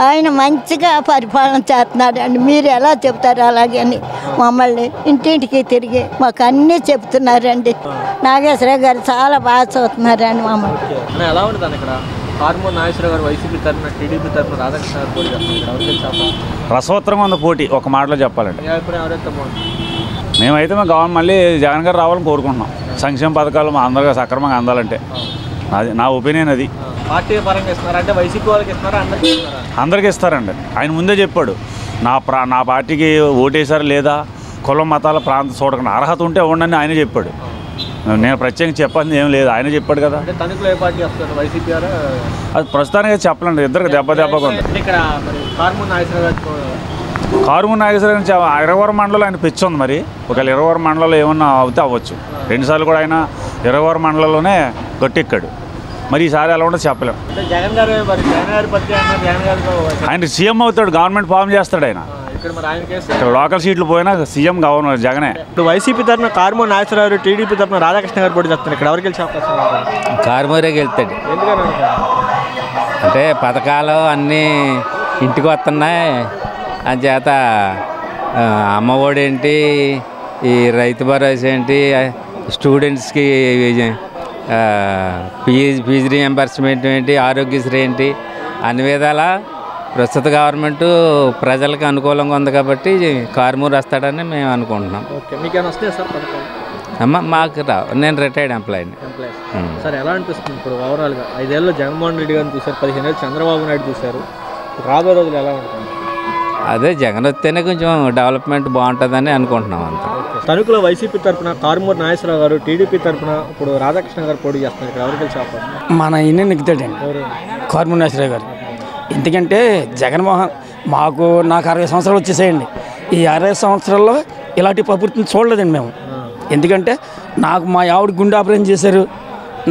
ఆయన మంచిగా పరిపాలన చేస్తున్నాడు అండి. మీరు ఎలా చెప్తారు అలాగని మమ్మల్ని ఇంటింటికి తిరిగి మాకు అన్నీ చెప్తున్నారండి. నాగేశ్వరరావు గారు చాలా బాగా చూస్తున్నారండి మమ్మల్ని. ఎలా ఉంటుంది ఇక్కడ కారుమూరి నాగేశ్వరరావు గారు వైసీపీ తరఫున, టీడీపీ తరఫున రాధాకృష్ణ గారు పోటీ చేస్తున్నారు. రసవత్తరంగా ఉంది పోటీ. ఒక మాటలో చెప్పాలంటే మేమైతే మేము గవర్నమెంట్ మళ్ళీ జగన్ గారు రావాలని కోరుకుంటున్నాం. సంక్షేమ పథకాలు మా అందరికీ సక్రమంగా అందాలంటే అది నా ఒపీనియన్. అది పార్టీ పరంగా ఇస్తున్నారు అంటే వైసీపీ వాళ్ళకి ఇస్తున్నారా, అందరికీ ఇస్తారండి. ఆయన ముందే చెప్పాడు, నా పార్టీకి ఓటేసారు లేదా, కులం, మతాల, ప్రాంతం చూడకుండా అర్హత ఉంటే ఉండని ఆయన చెప్పాడు. నేను ప్రత్యేకంగా చెప్పాల్సింది ఏం లేదు, ఆయన చెప్పాడు కదా. అది ప్రస్తుతానికి చెప్పలేండి. ఇద్దరికి దెబ్బగా ఉంది. కారుమూరి నాగేశ్వరరావు నుంచి 20 మండలంలో ఆయన పిచ్చి ఉంది. మరి ఒకవేళ 20 మండలంలో ఏమన్నా అవుతే అవ్వచ్చు. 2 సార్లు కూడా ఆయన 20 మండలంలోనే గట్టెక్కాడు. మరి ఈసారి ఎలా ఉండదు చెప్పలేము. ఆయన సీఎం అవుతాడు, గవర్నమెంట్ ఫామ్ చేస్తాడు ఆయన. ఇక్కడ లోకల్ సీట్లు పోయినా సీఎం గవర్నర్ జగనే. ఇప్పుడు వైసీపీ తరఫున కారుమూరి నాగేశ్వరరావు, టీడీపీ తరఫున రాధాకృష్ణ గారు పోటీ చేస్తున్నారు. ఇక్కడ ఎవరికి గెలిచే అవకాశం? కారుమూరే గెలుతాడు. అంటే పథకాలు అన్నీ ఇంటికి వస్తున్నాయి. అంచేత అమ్మఒడి ఏంటి, ఈ రైతు భరోసా ఏంటి, స్టూడెంట్స్కి ఫీజు రీఎంబర్స్మెంట్ ఏంటి, ఆరోగ్యశ్రీ ఏంటి, అన్ని విధాల ప్రస్తుత గవర్నమెంటు ప్రజలకు అనుకూలంగా ఉంది కాబట్టి కారుమూరి వస్తాడని మేము అనుకుంటున్నాం. అమ్మ మాకు నేను రిటైర్డ్ ఎంప్లాయీని. సార్ ఎలా అనిపిస్తుంది ఇప్పుడు ఓవరాల్గా? 5 ఏళ్ళు జగన్మోహన్ రెడ్డి గారిని చూశారు, 15 ఏళ్ళు చంద్రబాబు నాయుడు చూశారు. రాబోయే రోజులు ఎలా ఉంటుంది? అదే జగన్ వస్తేనే కొంచెం డెవలప్మెంట్ బాగుంటుందని అనుకుంటున్నాం అంతా. తణుకులో వైసీపీ తరఫున కారుమూరి నాగేశ్వరరావు గారు, టీడీపీ తరఫున ఇప్పుడు రాధాకృష్ణ గారు పోటీ చేస్తున్నారు. ఇక్కడ ఎవరికి గెలిచే అవకాశం? మన ఈయన నెగ్గుతాడండి, కారుమూరి నాగేశ్వరరావు గారు. ఎందుకంటే జగన్మోహన్ నాకు 60 సంవత్సరాలు వచ్చేసాయండి. ఈ 60 సంవత్సరాల్లో ఇలాంటి ప్రభుత్వం చూడలేదండి మేము. ఎందుకంటే నాకు మా ఆవిడ గుండె ఆపరేషన్ చేశారు,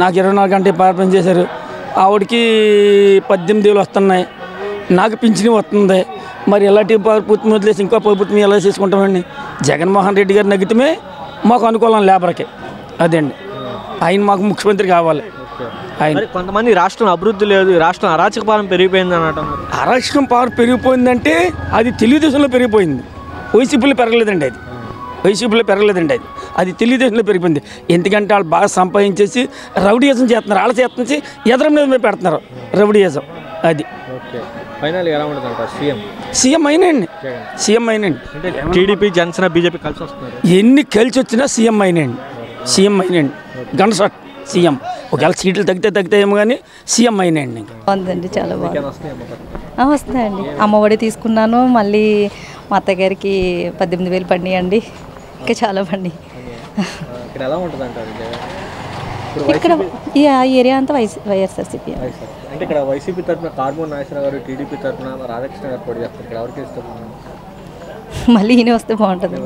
నాకు 24 గంటలు ఆపరేషన్ చేశారు. ఆవిడకి 18 ఏళ్ళు వస్తున్నాయి. నాకు పింఛని వస్తుంది. మరి ఎలాంటి ప్రభుత్వం వదిలేసి ఇంకో ప్రభుత్వం ఎలా చేసుకుంటామండి? జగన్మోహన్ రెడ్డి గారి నగితమే మాకు అనుకూలం లేబర్కి. అదండి, ఆయన మాకు ముఖ్యమంత్రి కావాలి. ఆయన కొంతమంది రాష్ట్రం అభివృద్ధి లేదు, రాష్ట్రం అరాచక పాలన పెరిగిపోయింది అని అంటున్నారు. అరాచకం పాలన పెరిగిపోయిందంటే అది తెలుగుదేశంలో పెరిగిపోయింది, వైసీపీలో పెరగలేదండి. వైసీపీలో పెరగలేదండి. అది తెలుగుదేశంలో పెరిగిపోయింది. ఎందుకంటే వాళ్ళు బాగా సంపాదించేసి రౌడీయిజం చేస్తున్నారు. వాళ్ళ చేతనించి ఎదర మీద పెడుతున్నారు రౌడీయిజం. అది సీఎం అయినండి. టీడీపీ జనసేన బీజేపీ కలిసి వస్తున్నారు. ఎన్ని కలిసి వచ్చినా సీఎం అయినండి. గంట షాట్ సీఎం. ఒకవేళ సీట్లు తగ్గితేమో కానీ సీఎం అయినండి. బాగుందండి, చాలా బాగుంది. వస్తున్నాయండి. అమ్మఒడి తీసుకున్నాను. మళ్ళీ మా అత్తగారికి 18,000 పడినాయండి. ఇంకా చాలా పడినాయి. ఇక్కడ ఈ ఏరియా అంతా వైఎస్ఆర్సీపీ. అంటే ఇక్కడ వైసీపీ తరఫున కారుమూరి నాగేశ్వరరావు గారు, టీడీపీ తరఫున రాధాకృష్ణ గారు పోటీ చేస్తారు. ఇక్కడ ఎవరికి ఇష్టం? మళ్ళీ ఈయన వస్తే బాగుంటుంది.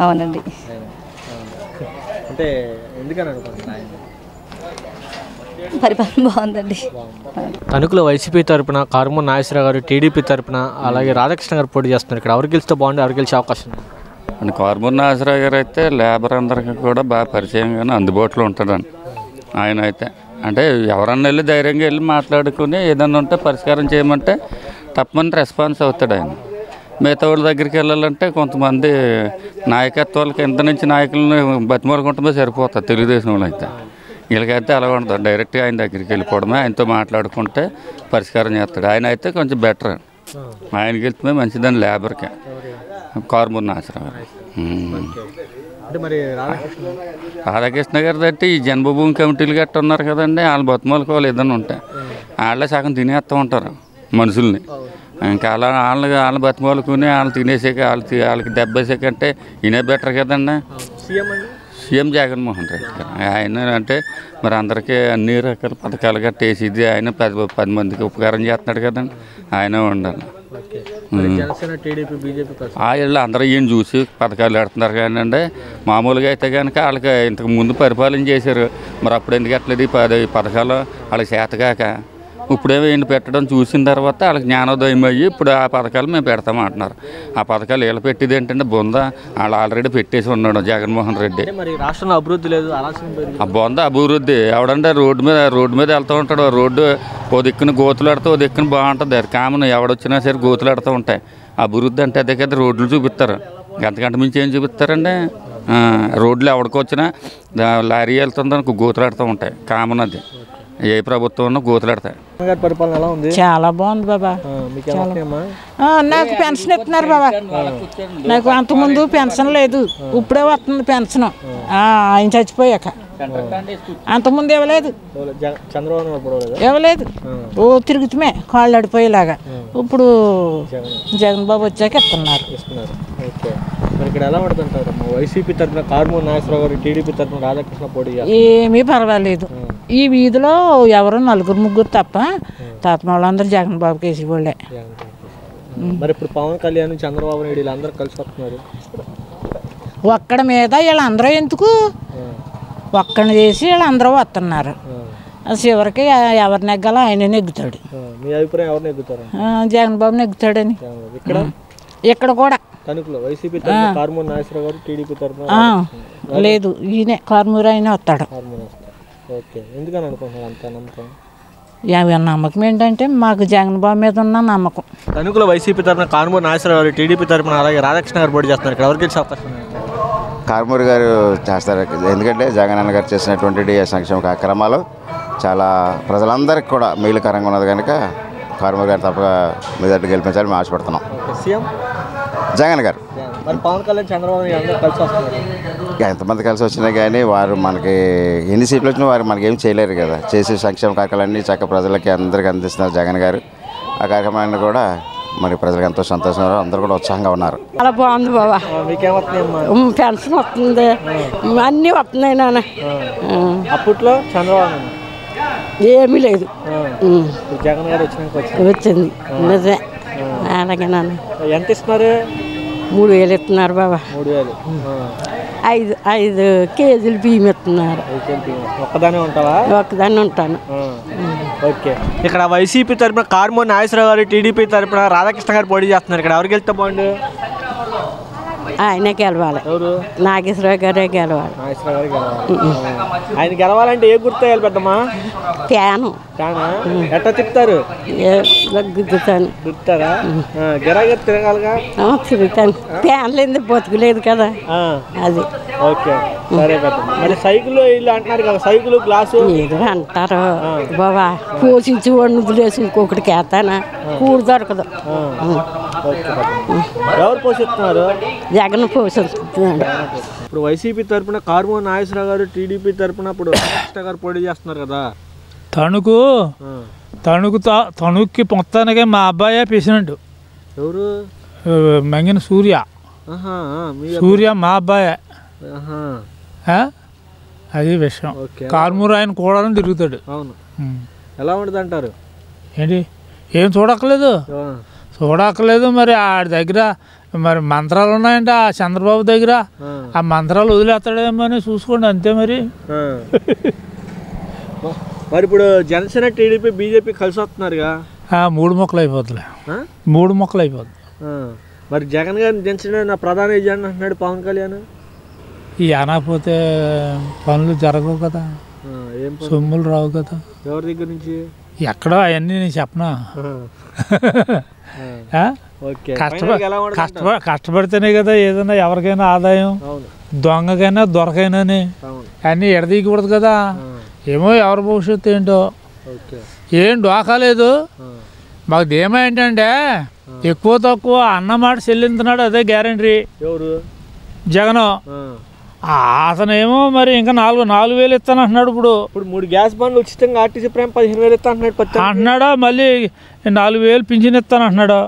అవునండి. అంటే ఎందుకని అనుకుంటున్నాను? పరిపాలన బాగుందండి. తణుకులో వైసీపీ తరఫున కారుమూరి నాగేశ్వరరావు గారు, టీడీపీ తరఫున అలాగే రాధాకృష్ణ గారు పోటీ చేస్తున్నారు. ఇక్కడ ఎవరు గెలిస్తే బాగుంటుంది, ఎవరు గెలిచే అవకాశం ఉంది? అండ్ కారుమూరి నాగేశ్వరరావు గారు అయితే లేబర్ అందరికీ కూడా బాగా పరిచయంగానే అందుబాటులో ఉంటాడండి. ఆయన అయితే అంటే ఎవరన్నా వెళ్ళి ధైర్యంగా వెళ్ళి మాట్లాడుకుని ఏదన్నా ఉంటే పరిష్కారం చేయమంటే తప్పని రెస్పాన్స్ అవుతాడు ఆయన. మిగతా వాళ్ళ దగ్గరికి వెళ్ళాలంటే కొంతమంది నాయకత్వాలకి ఎంత నుంచి నాయకులను బతిమాలుకుంటే సరిపోతుంది. తెలుగుదేశం వాళ్ళు అయితే వీళ్ళకైతే అలా ఉండదు. డైరెక్ట్గా ఆయన దగ్గరికి వెళ్ళిపోవడమే, ఆయనతో మాట్లాడుకుంటే పరిష్కారం చేస్తాడు. ఆయన అయితే కొంచెం బెటర్. ఆయనకి వెళ్తే మంచిదని లేబర్కి కారుమూరి నాగేశ్వరరావు గారు. రాధాకృష్ణ గారు అంటే ఈ జన్మభూమి కమిటీలు గట్ట ఉన్నారు కదండి, వాళ్ళు బతుమాలుకోవాలి ఏదైనా ఉంటాయి. వాళ్ళే సగం తినేస్తూ ఉంటారు మనుషుల్ని. ఇంకా వాళ్ళని బతిమాలుకుని వాళ్ళు తినేసాక వాళ్ళకి దెబ్బేసాకంటే ఈయనే బెటర్ కదండి. సీఎం జగన్మోహన్ రెడ్డి గారు ఆయన అంటే మరి అందరికీ అన్ని రకాల పథకాలు గట్ట వేసిది ఆయన 10 మందికి ఉపకారం చేస్తున్నాడు కదండి, ఆయన ఉండాలి. వీళ్ళు అందరూ ఈయన చూసి పథకాలు పెడుతున్నారు కానండి. మామూలుగా అయితే కనుక వాళ్ళకి ఇంతకు ముందు పరిపాలన చేశారు, మరి అప్పుడు ఎందుకు ఎట్లేదు ఈ పథకాలు వాళ్ళకి చేతగాక ఇప్పుడేమో ఈయన పెట్టడం చూసిన తర్వాత వాళ్ళకి జ్ఞానోదయం అయ్యి ఇప్పుడు ఆ పథకాలు మేము పెడతామంటున్నారు. ఆ పథకాలు వీళ్ళు పెట్టేది ఏంటంటే బొంద వాళ్ళు ఆల్రెడీ పెట్టేసి ఉన్నాడు జగన్మోహన్ రెడ్డి. రాష్ట్రంలో అభివృద్ధి లేదు, ఆ బొంద అభివృద్ధి ఎవడంటే రోడ్డు మీద వెళ్తూ ఉంటాడు. రోడ్డు ఓ దిక్కున గోతులాడుతూ ఓ దిక్కున బాగుంటుంది. అది కామన్, ఎవడొచ్చినా సరే గోతులాడుతూ ఉంటాయి. అభివృద్ధి అంటే అదే కదా, రోడ్లు చూపిస్తారు. గంటగంట మించి ఏం చూపిస్తారండి? రోడ్లు ఎవడికొచ్చినా లారీ వెళ్తుందని గోతులాడుతూ ఉంటాయి. కామన్ అది, ఏ ప్రభుత్వం ఉన్నా గోతులాడతాయి. చాలా బాగుంది బాబా. నాకు పెన్షన్ ఇస్తున్నారు బాబా. నాకు అంతకుముందు పెన్షన్ లేదు, ఇప్పుడే వస్తుంది పెన్షన్. ఆయన చచ్చిపోయాక. అంతకుముందు ఇవ్వలేదు, ఇవ్వలేదు. ఓ తిరుగుతుమే కాళ్ళు అడిపోయేలాగా. ఇప్పుడు జగన్ బాబు వచ్చాక ఇస్తున్నారు. ఇక్కడ ఎలా పడుతుంటారు? వైసీపీ తరఫున కారుమూరి నాగేశ్వరరావు గారు, టీడీపీ తరఫున రాధాకృష్ణ పోటీ. ఏమీ పర్వాలేదు. ఈ వీధిలో ఎవరో 4-3 తప్ప వాళ్ళందరూ జగన్ బాబుకి వేసి వాళ్ళే. మరి ఇప్పుడు పవన్ కళ్యాణ్, చంద్రబాబు నాయుడు వీళ్ళందరూ కలిసి వస్తున్నారు. ఒక్కడ మీద వీళ్ళందరూ ఎందుకు, ఒక్కడిని చేసి వీళ్ళందరూ వస్తున్నారు. చివరికి ఎవరు నెగ్గాలో ఆయన నెగ్గుతాడు. మీ అభిప్రాయం ఎవరు నెగ్గుతారు? జగన్ బాబు నెగ్గుతాడని. ఇక్కడ కూడా వైసీపీ కారుమూరి నాగేశ్వరరావు గారు, టీడీపీ తరఫున లేదు, ఈయనే కారుమూరి అయినా వస్తాడు. ఎందుకని అనుకుంటున్నారు అంత నమ్మకం? నమ్మకం ఏంటంటే మాకు జగన్ బాబు మీద ఉన్న నమ్మకం. తణుకులో వైసీపీ తరఫున కారుమూరి నాగేశ్వరరావు గారు, టీడీపీ తరఫున అలాగే రాధాకృష్ణ గారు పోటీ చేస్తున్నారు. ఇక్కడ ఎవరికి అవకాశం? కారుమూరి గారు చేస్తారు. ఎందుకంటే జగన్ అన్న గారు చేసినటువంటి సంక్షేమ కార్యక్రమాలు చాలా ప్రజలందరికీ కూడా మేలుకరంగా ఉన్నది కనుక కారుమూరి గారు తప్పగా మీదట్టు గెలిపించాలని మేము ఆశపడుతున్నాం. జగన్ గారు. పవన్ కళ్యాణ్, చంద్రబాబు కలిసి వస్తున్నారు. ఎంతమంది కలిసి వచ్చినా కానీ వారు మనకి ఎన్ని సీట్లు వచ్చినా వారు మనకి ఏం చేయలేరు కదా. చేసే సంక్షేమ కార్యక్రమాలన్నీ చక్క ప్రజలకి అందరికీ అందిస్తున్నారు జగన్ గారు. ఆ కార్యక్రమాన్ని కూడా మరి ప్రజలకు ఎంతో సంతోషంగా, అందరూ కూడా ఉత్సాహంగా ఉన్నారు. చాలా బాగుంది బాబా. పెన్షన్ వస్తుంది, అన్నీ వస్తున్నాయి నాన్న. అప్పట్లో చంద్రబాబు ఏమీ లేదు, జగన్ గారు వచ్చినాక వచ్చింది. నిజమే. అలాగే నాన్న. ఎంత ఇస్తున్నారు? 3,000 ఇస్తున్నారు బాబా. 3,000. 5 కేజీలు బియ్యం ఇస్తున్నారు. ఒక్కదానే ఉంటావా? ఒక్కదాన్ని ఉంటాను. ఓకే, ఇక్కడ వైసీపీ తరపున కారుమూరి నాగేశ్వరరావు గారు, టీడీపీ తరపున రాధాకృష్ణ గారు పోటీ చేస్తున్నారు. ఇక్కడ ఎవరికి వెళ్తే బాగుండు? ఆయనే గెలవాలి. ఎవరు? నాగేశ్వరరావు గారే గెలవాలి. నాగేశ్వరరావు గారు గెలవాలి. ఆయన గెలవాలంటే ఏ గుర్తు వేయాలి పెద్దమ్మా? ఫ్యాను. ఫ్యానా? ఎట్లా తిప్పుతారు? గుర్తుతాను. గుర్తారా? గిరాగా తిరగాలిగా? తిరుగుతాను. ఫ్యాన్ లేదు, బతుకులేదు కదా అది. ఓకే, సరే పెద్దమ్మా. మరి సైకిల్ ఇల్లు అంటున్నారు కదా, సైకిల్ గ్లాసు ఏదో అంటారు బాబా. పోషించి వాడిని వదిలేసి ఇంకొకటికి వేస్తానా? కూడు దొరకదు. ఎవరు పోషిస్తున్నారు? జగన్ పోషిస్తున్నాడు. ఇప్పుడు వైసీపీ తరపున కారుమూరి నాగేశ్వరరావు గారు, టీడీపీ తరపున ఇప్పుడు రాధాకృష్ణ గారు పోటీ చేస్తున్నారు కదా. తణుక్కి మొత్తానికి మా అబ్బాయే ప్రెసిడెంట్. ఎవరు? మంగిన సూర్య. సూర్య మా అబ్బాయే. అది విషయం. కారుమూరి ఆయన కూడా తిరుగుతాడు. అవును. ఎలా ఉంటుంది అంటారు? ఏంటి ఏం చూడక్కర్లేదు మరి ఆడి దగ్గర మరి మంత్రాలు ఉన్నాయంటే ఆ చంద్రబాబు దగ్గర. ఆ మంత్రాలు వదిలేస్తాడేమో అని చూసుకోండి అంతే. మరి మరి ఇప్పుడు జనసేన, టీడీపీ, బీజేపీ కలిసి వస్తున్నారుగా. 3 మొక్కలు అయిపోతుంది. 3 మొక్కలు అయిపోతుంది. మరి జగన్ గారిని జనసేన నా ప్రధాన ఏజెండా అంటున్నాడు పవన్ కళ్యాణ్. ఈ అనకపోతే పనులు జరగవు కదా, సొమ్ములు రావు కదా. ఎవరి దగ్గర నుంచి? ఎక్కడో అవన్నీ నేను చెప్పనా? కష్టపడితేనే కదా ఏదైనా ఎవరికైనా ఆదాయం. దొంగకైనా దొరకైనా అన్నీ ఎడదీయకూడదు కదా. ఏమో ఎవరి భవిష్యత్తు ఏంటో ఏం డోకాలేదు. మాకు ధీమా ఏంటంటే ఎక్కువ తక్కువ అన్నమాట చెల్లించున్నాడు, అదే గ్యారంటీ. ఎవరు? జగన్. అతనేమో మరి ఇంకా 4,000 ఇస్తాను అంటున్నాడు. ఇప్పుడు 3 గ్యాస్ బండ్లు ఉచితంగా ఆర్టీసీ ప్రైమ్ 15,000 ఇస్తా అంటున్నాడు. మళ్ళీ 4,000 పింఛన్ ఇస్తాను అంటున్నాడు.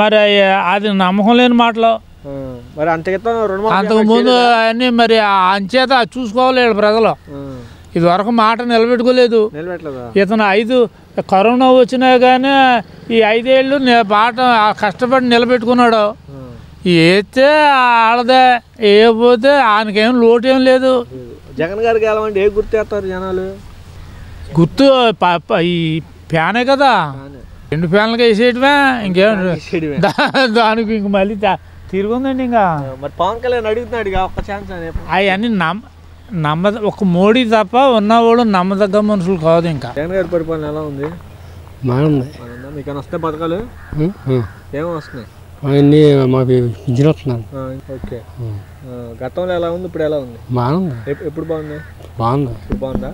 మరి అది నమ్మకం లేని మాటలు. మరి అంతకుముందు అన్నీ మరి అంచేత చూసుకోవాలి ప్రజలు. ఇదివరకు మాట నిలబెట్టుకోలేదు. ఇతను 5 కరోనా వచ్చినా కానీ ఈ 5 ఏళ్ళు బాట కష్టపడి నిలబెట్టుకున్నాడు. ఏతే ఆడదే వేయకపోతే ఆయనకేం లోటు ఏం లేదు. జగన్ గారికి వెళ్ళమంటే ఏ గుర్తు వేస్తారు జనాలు? గుర్తు ఈ ఫ్యానే కదా, 2 ఫ్యాన్లకి వేసేయటమే. ఇంకేం దానికి ఇంక మళ్ళీ తిరుగుందండి. ఇంకా మరి పవన్ కళ్యాణ్ అడుగుతున్నాడు ఒక ఛాన్స్ అని. అవన్నీ ఒక మోడీ తప్ప ఉన్నవాళ్ళు నమ్మదగ్గ మనుషులు కాదు. ఇంకా జగన్ గారి పరిపాలన ఎలా ఉంది? బాగుంది. మీకు వస్తే పథకాలు ఏమో వస్తున్నాయి? అవన్నీ మాకు విద్యలు వస్తున్నాను. ఓకే, గతంలో ఎలా ఉంది, ఇప్పుడు ఎలా ఉంది? బాగుంది. ఎప్పుడు బాగుంది? బాగుంది. ఇప్పుడు బాగుందా?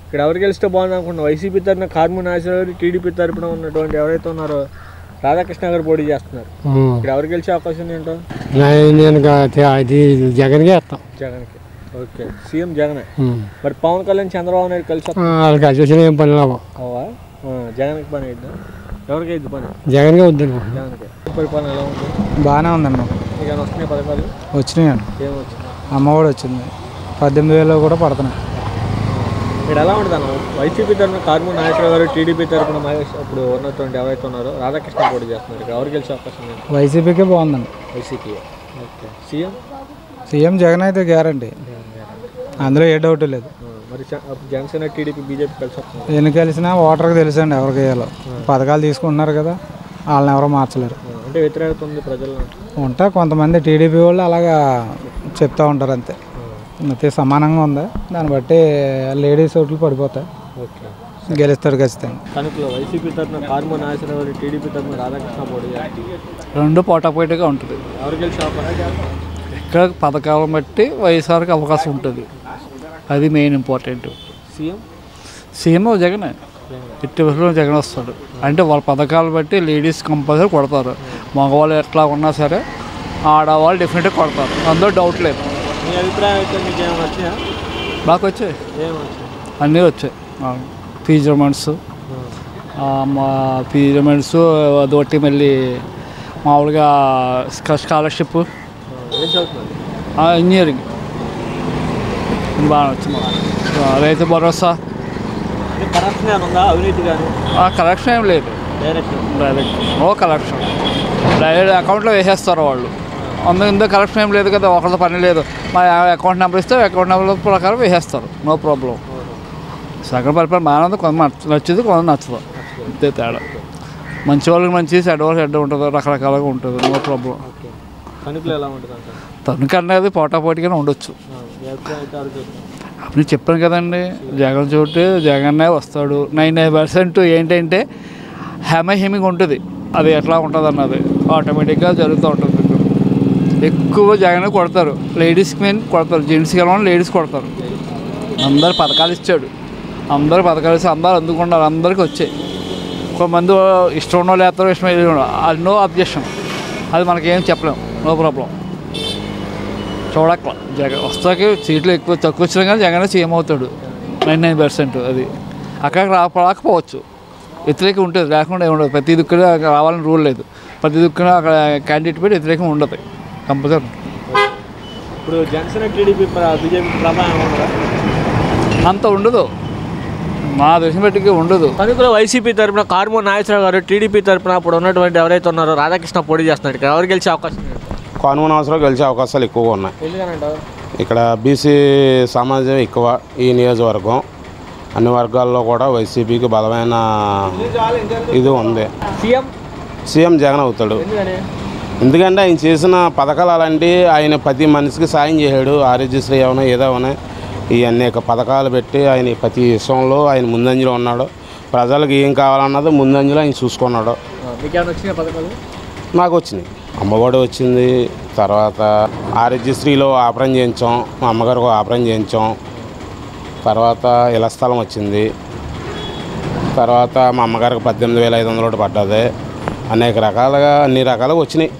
ఇక్కడ ఎవరికి గెలిస్తే బాగుంది అనుకుంటున్నా? వైసీపీ తరఫున కారుమూరి నాగేశ్వరరావు, టీడీపీ తరఫున ఉన్నటువంటి ఎవరైతే ఉన్నారో రాధాకృష్ణ గారు పోటీ చేస్తున్నారు. ఇక్కడ ఎవరు గెలిచే అవకాశం ఏంటో? నేను జగన్కే వేస్తాం. జగన్కి. ఓకే, సీఎం జగనే. మరి పవన్ కళ్యాణ్, చంద్రబాబు నాయుడు కలిసి వాళ్ళకి కలిసి వచ్చిన ఏం పని రావా? జగన్కి పని అయిద్దా? ఎవరికి అయితే పని? జగన్కే వద్దు. జగన్కి. పరిపాలన ఎలా ఉంది? బాగానే ఉందన్న. ఇక వస్తున్నాయి పథకాలు? వచ్చినాయండి. ఏం వచ్చింది? అమ్మఒడి వచ్చింది, 18,000 కూడా పడుతున్నాయి. ఇక్కడ ఎలా ఉంటుంది అన్న? వైసీపీ తరఫున కారుమూరి నాగేశ్వరరావు గారు, టీడీపీ తరఫున ఇప్పుడు ఉన్నటువంటి ఎవరైతే ఉన్నారో రాధాకృష్ణ పోటీ చేస్తున్నారు. ఎవరు గెలిచే అవకాశం లేదు? వైసీపీకే బాగుందండి. వైసీపీ. ఓకే, సీఎం జగన్ అయితే గ్యారంటీ, అందులో ఏ డౌట్ లేదు. మరి జనసేన, టీడీపీ, బీజేపీ కలిసి వస్తుంది. ఎన్ని కలిసినా ఓటర్కి తెలుసండి ఎవరికి వేయాలో. పథకాలు తీసుకుంటున్నారు కదా, వాళ్ళని ఎవరో మార్చలేరు. అంటే వ్యతిరేకత ఉంది ప్రజల్లో. ఉంటా కొంతమంది టీడీపీ వాళ్ళు అలాగా చెప్తూ ఉంటారు అంతే. అయితే సమానంగా ఉంది, దాన్ని బట్టి లేడీస్ ఓట్లు పడిపోతాయి. గెలుస్తాడు ఖచ్చితంగా. తణుకులో వైసీపీ తరఫున కారుమూరి నాగేశ్వరరావు గారు, టీడీపీ తరఫున రాధాకృష్ణ పోటీ చేస్తారు. 2 పోటాపోటీగా ఉంటుంది. ఎవరు గెలిచే అవకాశం? ఇక్కడ పథకాలను బట్టి వైఎస్ఆర్కి అవకాశం ఉంటుంది, అది మెయిన్ ఇంపార్టెంట్. సీఎం జగనే, ఇట్టి విషయంలో జగన్ వస్తాడు. అంటే వాళ్ళ పథకాలు బట్టి లేడీస్ కంపల్సరీ కొడతారు. మగవాళ్ళు ఎట్లా ఉన్నా సరే ఆడవాళ్ళు డెఫినెట్గా కొడతారు, అందులో డౌట్ లేదు. మీ అభిప్రాయం అయితే మీకు ఏమైనా వచ్చాయా? బాగా వచ్చాయి, అన్నీ వచ్చాయి. ఫీజర్మెంట్స్, ఫీజర్మెంట్స్ అదొకటి, మళ్ళీ మామూలుగా స్కాలర్షిప్, ఇంజనీరింగ్ బాగా వచ్చింది. రైతు భరోసా. కలెక్షన్ ఏం లేదు, డైరెక్ట్ నో కలెక్షన్, డైరెక్ట్ అకౌంట్లో వేసేస్తారు వాళ్ళు. ఇందులో కలెక్షన్ ఏం లేదు కదా, ఒకరితో పని లేదు. మా అకౌంట్ నెంబర్ ఇస్తే అకౌంట్ నెంబర్ ప్రకారం వేసేస్తారు, నో ప్రాబ్లం. జగన్ పరిపాలన బాగానే ఉంది, కొంత నచ్చుది, కొంత నచ్చదు, అంతే తేడా. మంచి వాళ్ళకి మంచి, చెడ్డ వాళ్ళకి చెడ్డ ఉంటుంది, రకరకాలుగా ఉంటుంది, నో ప్రాబ్లం. తణుకులో ఎలా ఉంటుంది అంటారు? తణుకు అనేది పోటాపోటీగానే ఉండొచ్చు. అప్పుడు చెప్పాను కదండి, జగన్ చోటు జగన్నే వస్తాడు. 99% ఏంటంటే హేమింగ్ ఉంటుంది, అది ఎట్లా ఉంటుంది అన్నది ఆటోమేటిక్గా జరుగుతూ ఉంటుంది. ఎక్కువ జగన్ కొడతారు, లేడీస్కి మెయిన్ కొడతారు, జెంట్స్కి వెళ్ళమని లేడీస్ కొడతారు. అందరు పథకాలు ఇచ్చాడు, అందరు పథకాలు ఇస్తే అందరు అందుకున్నారు, అందరికీ వచ్చాయి. కొంతమంది ఇష్టం ఉన్నో లేస్తారో ఇష్టం అది నో అబ్జెక్షన్, అది మనకేం చెప్పలేము, నో ప్రాబ్లం. చూడక్కల జగన్ వస్తాకి సీట్లు ఎక్కువ తక్కువ వచ్చినా కానీ జగన్ సీఎం అవుతాడు 99%. అది అక్కడికి రాకపోవచ్చు, వ్యతిరేకం ఉంటుంది, లేకుండా ఉండదు. ప్రతి దుక్కున రావాలని రూల్ లేదు, ప్రతి దుక్కున అక్కడ క్యాండిడేట్ పెట్టి వ్యతిరేకం ఉండదు, కంపల్సరీ. ఇప్పుడు జనసేన టీడీపీ బీజేపీ ప్రభావం అంత ఉండదు, మా దేశం బట్టికి ఉండదు. తణుకులో వైసీపీ తరఫున కారుమూరి నాగేశ్వరరావు గారు, టీడీపీ తరఫున అప్పుడు ఉన్నటువంటి ఎవరైతే ఉన్నారో రాధాకృష్ణ పోటీ చేస్తున్నారు. ఇక్కడ ఎవరు గెలిచే అవకాశం? కారుమూరి నాగేశ్వరరావు గెలిచే అవకాశాలు ఎక్కువగా ఉన్నాయి. ఎందుకనంటారు? ఇక్కడ బీసీ సమాజం ఎక్కువ ఈ నియోజకవర్గం, అన్ని వర్గాల్లో కూడా వైసీపీకి బలమైన ఇది ఉంది. సీఎం జగన్ అవుతాడు. ఎందుకంటే ఆయన చేసిన పథకాలు అలాంటి, ఆయన ప్రతి మనిషికి సాయం చేశాడు. ఆరోగ్యశ్రీ ఏమైనా ఏదో ఉన్నాయి, ఈ అనేక పథకాలు పెట్టి ఆయన ప్రతి విషయంలో ఆయన ముందంజలో ఉన్నాడు. ప్రజలకు ఏం కావాలన్నది ముందంజలో ఆయన చూసుకున్నాడు. నాకు వచ్చినాయి, అమ్మఒడి వచ్చింది, తర్వాత ఆరోగ్యశ్రీలో ఆపరేషన్ చేయించాం, మా అమ్మగారికి ఆపరేషన్ చేయించాం, తర్వాత ఇళ్ల స్థలం వచ్చింది, తర్వాత మా అమ్మగారికి 18,500 పడ్డది. అనేక రకాలుగా అన్ని రకాలుగా వచ్చినాయి.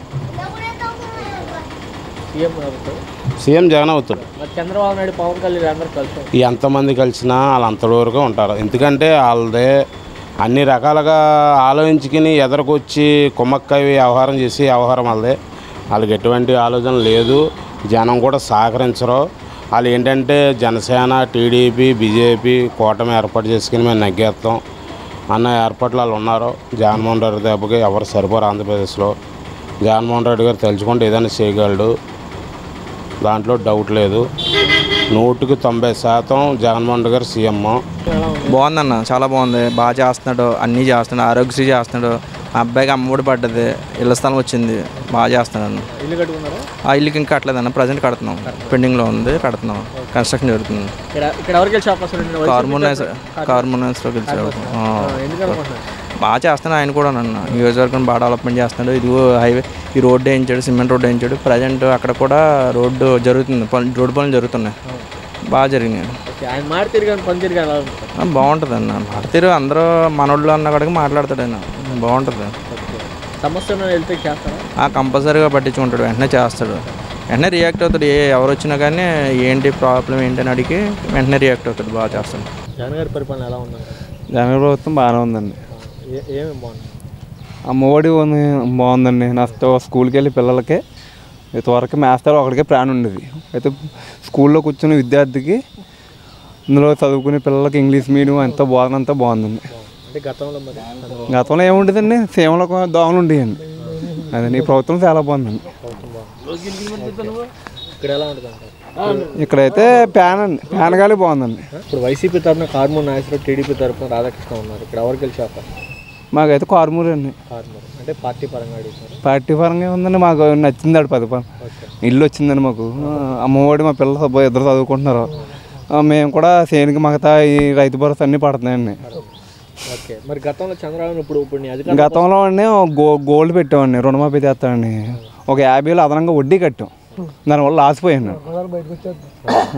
సీఎం జగన్ అవుతాడు. చంద్రబాబు నాయుడు, పవన్ కళ్యాణ్ అందరూ కలిసి ఎంతమంది కలిసినా వాళ్ళు అంతవరకు ఉంటారు. ఎందుకంటే వాళ్ళదే అన్ని రకాలుగా ఆలోచించుకుని ఎదరికొచ్చి కుమ్మక్కవి వ్యవహారం చేసి వ్యవహారం వాళ్ళదే. వాళ్ళకి ఎటువంటి ఆలోచన లేదు, జనం కూడా సహకరించరు. వాళ్ళు ఏంటంటే జనసేన, టీడీపీ, బీజేపీ కూటమి ఏర్పాటు చేసుకుని మేము నగ్గేస్తాం అన్న ఏర్పాట్లు వాళ్ళు ఉన్నారు. జగన్మోహన్ రెడ్డి దెబ్బకి ఎవరు సరిపోరు ఆంధ్రప్రదేశ్లో. జగన్మోహన్ రెడ్డి గారు తెలుసుకుంటే ఏదైనా చేయగలడు, దాంట్లో డౌట్ లేదు. 100% జగన్మోహన్ రెడ్డి గారు సీఎం. బాగుందన్న, చాలా బాగుంది, బాగా చేస్తున్నాడు, అన్నీ చేస్తున్నాడు, ఆరోగ్యశ్రీ చేస్తున్నాడు, మా అబ్బాయికి అమ్మఒడి పడ్డది, ఇళ్ల స్థలం వచ్చింది, బాగా చేస్తున్నాడు అన్న. ఇల్లు కట్టుకున్నారా? ఆ ఇల్లుకి ఇంకా కట్టలేదన్న, ప్రజెంట్ కడుతున్నాం, పెండింగ్లో ఉంది, కడుతున్నాం, కన్స్ట్రక్షన్ జరుగుతుంది. ఇక్కడ ఎవరు గెలిచే అవకాశం? కారుమూరి నాగేశ్వరరావు గెలిచాడు. బాగా చేస్తున్నాడు ఆయన కూడా నన్ను, నియోజకవర్గం బాగా డెవలప్మెంట్ చేస్తున్నాడు. ఇదిగో హైవే, ఈ రోడ్డు వేయించాడు, సిమెంట్ రోడ్డు వేయించాడు. ప్రజెంట్ అక్కడ కూడా రోడ్డు జరుగుతుంది, రోడ్డు పనులు జరుగుతున్నాయి, బాగా జరిగినాయి. బాగుంటుంది అన్న, మాట్లాడు అందరూ మనోళ్ళు అన్న కాడికి మాట్లాడతాడు ఆయన, బాగుంటుంది. కంపల్సరీగా పట్టించుకుంటాడు, వెంటనే చేస్తాడు, వెంటనే రియాక్ట్ అవుతాడు. ఎవరు వచ్చినా కానీ ఏంటి ప్రాబ్లం ఏంటని అడిగి వెంటనే రియాక్ట్ అవుతాడు, బాగా చేస్తాడు. జగన్ గారి పరిపాలన ఎలా ఉందండి? జగన్ ప్రభుత్వం బాగానే ఉందండి. ఏమేమి బాగుంది? అమ్మఒడి బాగుందండి. నెక్స్ట్ స్కూల్కి వెళ్ళి పిల్లలకి ఇంతవరకు మేస్తారు ఒకడికే ప్లాన్ ఉండేది. అయితే స్కూల్లో కూర్చున్న విద్యార్థికి ఇందులో చదువుకునే పిల్లలకి ఇంగ్లీష్ మీడియం అంతా బోధన అంతా బాగుందండి. గతంలో ఏముండేదండి, సేవలో దోమలు ఉండేయండి, అదండి. ఈ ప్రభుత్వం చాలా బాగుందండి. ఇక్కడైతే ప్యాన్ అండి, ప్యాన్ గాలి బాగుందండి. ఇప్పుడు వైసీపీ తరఫున కారుమూరి నాగేశ్వరరావు, టీడీపీ తరఫున రాధాకృష్ణ ఉన్నారు. ఇక్కడ ఎవరు గెలిచే అవకాశం? మాకైతే కారుమూరి అండి. అంటే పార్టీ పరంగా అడుగుతారు? పార్టీ పరంగా ఉందండి, మాకు నచ్చింది ఆడు 10 ఇల్లు వచ్చిందండి మాకు. అమ్మఒడి మా పిల్లలు ఇద్దరు చదువుకుంటున్నారు. మేము కూడా సేనికి మగతా ఈ రైతు భరోసా అన్నీ పడుతున్నాయండి. మరి గతంలో చంద్రబాబు గతంలో అండి గోల్డ్ పెట్టామండి, రుణమాఫీ చేస్తామండి, ఒక 50,000 అదనంగా వడ్డీ కట్టాం, దానివల్ల ఆసిపోయాను